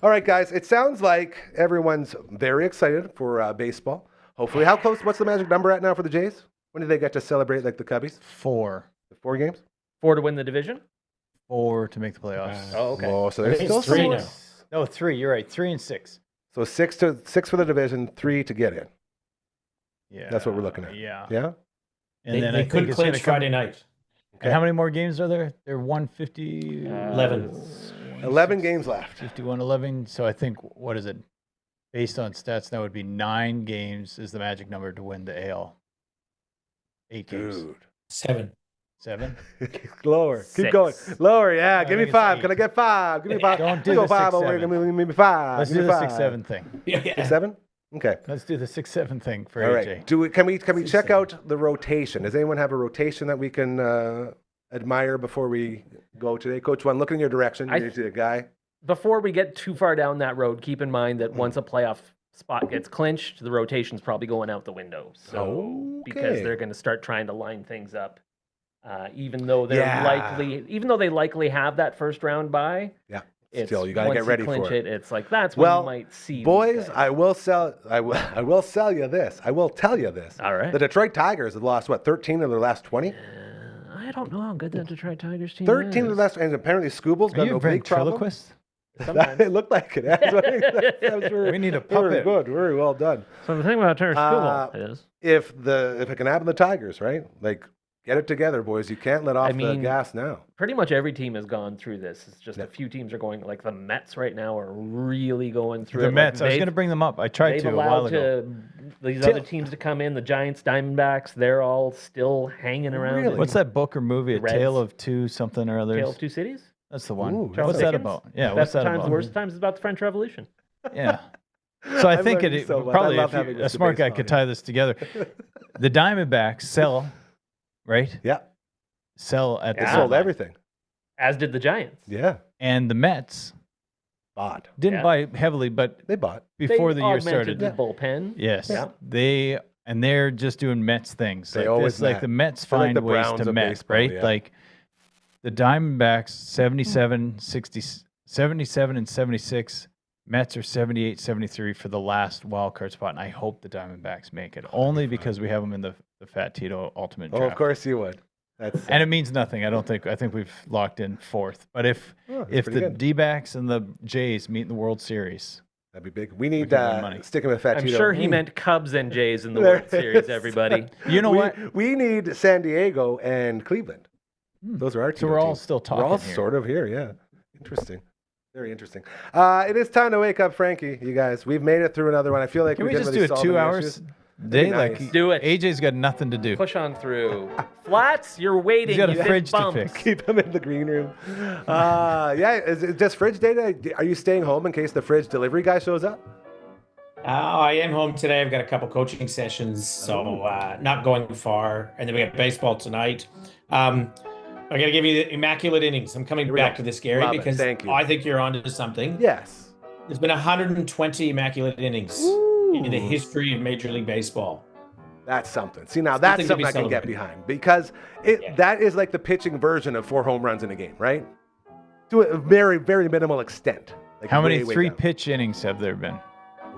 Speaker 3: All right, guys. It sounds like everyone's very excited for baseball. Hopefully, how close? What's the magic number at now for the Jays? When do they get to celebrate like the Cubbies?
Speaker 4: 4.
Speaker 3: 4 games?
Speaker 2: 4 to win the division.
Speaker 4: 4 to make the playoffs.
Speaker 2: Oh, okay.
Speaker 3: Oh, so
Speaker 5: I
Speaker 3: there's
Speaker 5: think
Speaker 3: still
Speaker 5: it's 3
Speaker 3: some more.
Speaker 5: now.
Speaker 4: No, 3. You're right. 3 and 6.
Speaker 3: So 6 for the division, 3 to get in.
Speaker 4: Yeah.
Speaker 3: That's what we're looking at.
Speaker 4: Yeah.
Speaker 3: Yeah.
Speaker 4: And
Speaker 5: They,
Speaker 4: then
Speaker 5: they
Speaker 4: I think
Speaker 5: could
Speaker 4: it's going
Speaker 5: clinch
Speaker 4: to come.
Speaker 5: Friday night.
Speaker 4: And how many more games are there? They're 150.
Speaker 5: 11.
Speaker 3: 11 games left.
Speaker 4: 51, 11. So I think, what is it? Based on stats, that would be 9 games is the magic number to win the AL. 8 games.
Speaker 3: Dude.
Speaker 5: 7.
Speaker 4: 7?
Speaker 3: Lower. Keep
Speaker 2: 6.
Speaker 3: going. Lower. Yeah.
Speaker 4: I
Speaker 3: Give me
Speaker 4: think it's
Speaker 3: 5.
Speaker 4: 8.
Speaker 3: Can I get 5? Give me 5.
Speaker 4: Don't do
Speaker 3: Go
Speaker 4: the
Speaker 3: 5 over
Speaker 4: 6-7.
Speaker 3: here. Give me 5.
Speaker 4: Let's
Speaker 3: Give
Speaker 4: do
Speaker 3: me
Speaker 4: the
Speaker 3: 5.
Speaker 4: 6-7 thing.
Speaker 5: Yeah.
Speaker 3: 6, 7? Okay.
Speaker 4: Let's do the 6-7 thing for
Speaker 3: All
Speaker 4: AJ.
Speaker 3: right. Can we check out the rotation? Does anyone have a rotation that we can admire before we go today? Coach One, look in your direction. You're usually the guy.
Speaker 2: Before we get too far down that road, keep in mind that once a playoff spot gets clinched, the rotation's probably going out the window. So because
Speaker 3: Okay.
Speaker 2: they're going to start trying to line things up, even though they're
Speaker 3: Yeah.
Speaker 2: even though they likely have that first round bye.
Speaker 3: Yeah.
Speaker 2: It's,
Speaker 3: Still, you got to
Speaker 2: once
Speaker 3: get ready
Speaker 2: clinch
Speaker 3: for
Speaker 2: it.
Speaker 3: it.
Speaker 2: It's like that's when
Speaker 3: Well,
Speaker 2: you might see these
Speaker 3: boys,
Speaker 2: guys.
Speaker 3: I will sell you this. I will tell you this.
Speaker 2: All right.
Speaker 3: The Detroit Tigers have lost, 13 of their last 20?
Speaker 2: I don't know how good that Detroit Tigers team
Speaker 3: 13 of
Speaker 2: is.
Speaker 3: the last, and apparently Scooble's
Speaker 4: Are
Speaker 3: got
Speaker 4: you
Speaker 3: no
Speaker 4: a
Speaker 3: big problem.
Speaker 4: ventriloquist?
Speaker 3: It looked like it. That's what that was very,
Speaker 4: We need a
Speaker 3: very
Speaker 4: puppet.
Speaker 3: good. Very well done.
Speaker 2: So the thing about Terrence
Speaker 3: Uh,
Speaker 2: Scooball is,
Speaker 3: If it can happen to the Tigers, right? Like, get it together, boys. You can't let off the
Speaker 2: mean,
Speaker 3: gas now.
Speaker 2: pretty much every team has gone through this. It's just
Speaker 3: Yeah.
Speaker 2: a few teams are going. Like the Mets right now are really going through
Speaker 4: The
Speaker 2: it.
Speaker 4: Mets.
Speaker 2: Like
Speaker 4: I was going to bring them up. I tried
Speaker 2: they've
Speaker 4: to a while
Speaker 2: allowed
Speaker 4: ago.
Speaker 2: these
Speaker 4: Till-
Speaker 2: other teams to come in. The Giants, Diamondbacks, they're all still hanging around.
Speaker 3: Really?
Speaker 2: in
Speaker 4: What's that book or movie? A
Speaker 2: Reds.
Speaker 4: Tale of Two something or others.
Speaker 2: Tale of Two Cities?
Speaker 4: That's the one.
Speaker 3: Ooh,
Speaker 4: What's
Speaker 2: Charles
Speaker 4: that
Speaker 2: Dickens?
Speaker 4: about? Yeah,
Speaker 2: Best
Speaker 4: what's that
Speaker 2: times,
Speaker 4: about?
Speaker 2: worst times is about the French Revolution.
Speaker 4: Yeah. So I
Speaker 3: I'm
Speaker 4: think
Speaker 3: learning
Speaker 4: it
Speaker 3: so much. I
Speaker 4: probably
Speaker 3: love
Speaker 4: if
Speaker 3: having
Speaker 4: a
Speaker 3: this
Speaker 4: smart guy
Speaker 3: debate
Speaker 4: could
Speaker 3: on
Speaker 4: tie this together. The Diamondbacks sell, right?
Speaker 3: Yeah.
Speaker 4: Sell at the
Speaker 3: They
Speaker 2: Yeah.
Speaker 3: sold
Speaker 4: deadline.
Speaker 3: everything.
Speaker 2: As did the Giants.
Speaker 3: Yeah.
Speaker 4: And the Mets
Speaker 3: Bought.
Speaker 4: didn't
Speaker 2: Yeah.
Speaker 4: buy heavily, but
Speaker 3: They bought.
Speaker 4: before
Speaker 2: They
Speaker 4: the year
Speaker 2: augmented
Speaker 4: started,
Speaker 2: the bullpen.
Speaker 4: yes,
Speaker 2: Yeah.
Speaker 4: they're just doing Mets things.
Speaker 3: They
Speaker 4: Like
Speaker 3: always
Speaker 4: this, like
Speaker 3: met.
Speaker 4: the Mets
Speaker 3: They're like
Speaker 4: find
Speaker 3: the
Speaker 4: ways
Speaker 3: Browns
Speaker 4: to
Speaker 3: of
Speaker 4: met,
Speaker 3: baseball,
Speaker 4: right?
Speaker 3: yeah.
Speaker 4: Like the Diamondbacks 77, 60, 77 and 76. Mets are 78, 73 for the last wild card spot, and I hope the Diamondbacks make it only because we have them in the Fat Tito Ultimate
Speaker 3: Oh,
Speaker 4: Draft.
Speaker 3: of course you would. That's
Speaker 4: And it means nothing. I think we've locked in 4th. But if
Speaker 3: that's
Speaker 4: if
Speaker 3: pretty
Speaker 4: the
Speaker 3: good.
Speaker 4: D-backs and the Jays meet in the World Series,
Speaker 3: That'd be big. We need
Speaker 4: can win money.
Speaker 3: sticking with Fat
Speaker 2: I'm
Speaker 3: Tito.
Speaker 2: sure he meant Cubs and Jays in the
Speaker 3: There
Speaker 2: World
Speaker 3: it
Speaker 2: Series,
Speaker 3: is.
Speaker 2: everybody.
Speaker 4: you know what?
Speaker 3: We need San Diego and Cleveland. Those are our two.
Speaker 4: So we're all still
Speaker 3: We're all
Speaker 4: talking here.
Speaker 3: sort of here, yeah. Interesting. Very interesting. It is time to wake up, Frankie, you guys. We've made it through another one. I feel like
Speaker 4: Can we
Speaker 3: didn't
Speaker 4: just
Speaker 3: really
Speaker 4: do it
Speaker 3: solve
Speaker 4: 2
Speaker 3: any
Speaker 4: hours?
Speaker 3: issues.
Speaker 4: They
Speaker 3: nice.
Speaker 4: like
Speaker 2: Do it.
Speaker 4: AJ's got nothing to do.
Speaker 2: Push on through. Flats, you're waiting.
Speaker 4: He's got a
Speaker 2: You've been
Speaker 4: fridge to
Speaker 2: bumped.
Speaker 4: fix.
Speaker 3: Keep them in the green room. Yeah, is it just fridge data? Are you staying home in case the fridge delivery guy shows up?
Speaker 5: I am home today. I've got a couple coaching sessions, so not going far. And then we got baseball tonight. I'm going to give you the immaculate innings. I'm coming
Speaker 3: Here we
Speaker 5: back
Speaker 3: go.
Speaker 5: to this, Gary,
Speaker 3: Love it.
Speaker 5: because
Speaker 3: Thank you.
Speaker 5: I think you're onto something.
Speaker 3: Yes.
Speaker 5: There's been 120 immaculate innings in the history of Major League Baseball.
Speaker 3: That's something. See, now that's
Speaker 5: Something to be
Speaker 3: something I can get
Speaker 5: celebrated.
Speaker 3: behind because
Speaker 5: Yeah.
Speaker 3: that is like the pitching version of 4 home runs in a game, right? To a very, very minimal extent. Like
Speaker 4: How many
Speaker 3: way, way
Speaker 4: 3-pitch innings have there been?
Speaker 3: down.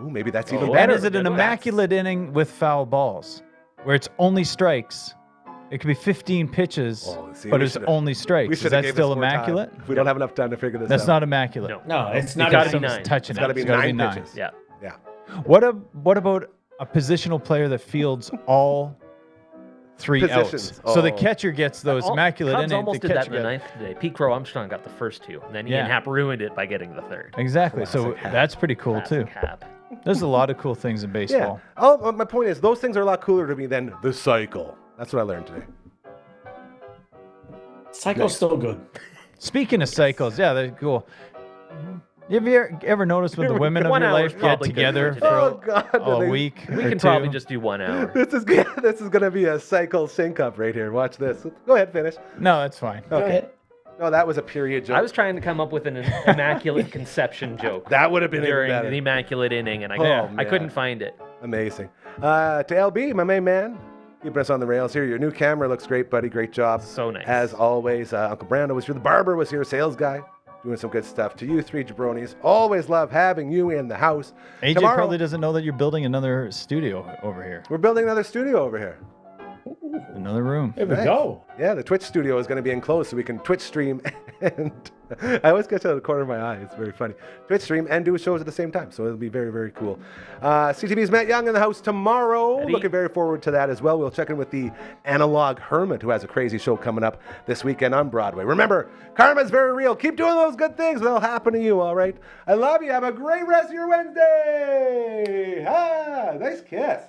Speaker 3: Ooh, maybe that's even
Speaker 2: Oh,
Speaker 3: better.
Speaker 4: And is it an
Speaker 2: Good one.
Speaker 4: immaculate inning with foul balls, where it's only strikes? It could be 15 pitches,
Speaker 3: Oh, see,
Speaker 4: but
Speaker 3: we
Speaker 4: it's
Speaker 3: should've-
Speaker 4: only strikes.
Speaker 3: We
Speaker 4: Is
Speaker 3: should
Speaker 4: that
Speaker 3: have
Speaker 4: still immaculate?
Speaker 3: We don't have enough time to figure this
Speaker 4: That's
Speaker 3: out.
Speaker 4: not immaculate.
Speaker 2: No.
Speaker 5: No, it's not.
Speaker 2: gotta
Speaker 5: a-
Speaker 2: be
Speaker 4: Someone's
Speaker 2: 9.
Speaker 4: touching
Speaker 3: It's
Speaker 4: it.
Speaker 3: got to be
Speaker 4: It's gotta
Speaker 3: 9 pitches.
Speaker 2: Yeah.
Speaker 3: Yeah.
Speaker 4: What about a positional player that fields all 3
Speaker 3: Positions.
Speaker 4: outs? So the
Speaker 3: Oh.
Speaker 4: catcher gets those immaculate
Speaker 2: Cubs
Speaker 4: innings.
Speaker 2: almost did that in the
Speaker 4: catcher
Speaker 2: 9th today. Pete Crow Armstrong got the first 2, and then Ian
Speaker 4: Yeah.
Speaker 2: Happ ruined it by getting the 3rd.
Speaker 4: Exactly. So
Speaker 3: Classic Hap.
Speaker 4: that's pretty cool too.
Speaker 2: Classic Happ.
Speaker 4: There's a lot of cool things in
Speaker 3: Yeah.
Speaker 4: baseball.
Speaker 3: Oh, my point is, those things are a lot cooler to me than the cycle. That's what I learned today.
Speaker 5: Psycho's still good.
Speaker 4: Speaking of cycles, yeah, they're cool. Have you ever noticed when the women of
Speaker 2: 1
Speaker 4: your
Speaker 2: hour is
Speaker 4: life get
Speaker 2: probably good for
Speaker 4: together
Speaker 2: today.
Speaker 4: for
Speaker 3: Oh, God.
Speaker 4: a
Speaker 3: they-
Speaker 4: week?
Speaker 2: We
Speaker 4: or
Speaker 2: can probably
Speaker 4: two?
Speaker 2: just do 1 hour.
Speaker 3: This is going to be a cycle sync up right here. Watch this. Go ahead, finish.
Speaker 4: No, that's fine.
Speaker 5: Go ahead.
Speaker 3: No, that was a period joke.
Speaker 2: I was trying to come up with an immaculate conception joke
Speaker 3: That would have been even
Speaker 2: during
Speaker 3: better.
Speaker 2: the immaculate inning, and I
Speaker 3: man.
Speaker 2: couldn't find it.
Speaker 3: Amazing. To LB, my main man, keeping us on the rails here. Your new camera looks great, buddy. Great job.
Speaker 2: So nice.
Speaker 3: As always, Uncle Brando was here. The barber was here. Sales guy. Doing some good stuff. To you three jabronis, always love having you in the house.
Speaker 4: AJ
Speaker 3: Tomorrow-
Speaker 4: probably doesn't know that you're building another studio over here,
Speaker 3: We're building another studio over here.
Speaker 4: another room.
Speaker 5: There we
Speaker 3: Nice.
Speaker 5: go.
Speaker 3: Yeah, the Twitch studio is going to be enclosed so we can Twitch stream and I always catch it out of the corner of my eye. It's very funny. Twitch stream and do shows at the same time. So it'll be very, very cool. CTV's Matt Young in the house tomorrow.
Speaker 2: Eddie.
Speaker 3: Looking very forward to that as well. We'll check in with the Analog Hermit, who has a crazy show coming up this weekend on Broadway. Remember, karma's very real. Keep doing those good things. They'll happen to you, all right? I love you. Have a great rest of your Wednesday. Nice kiss.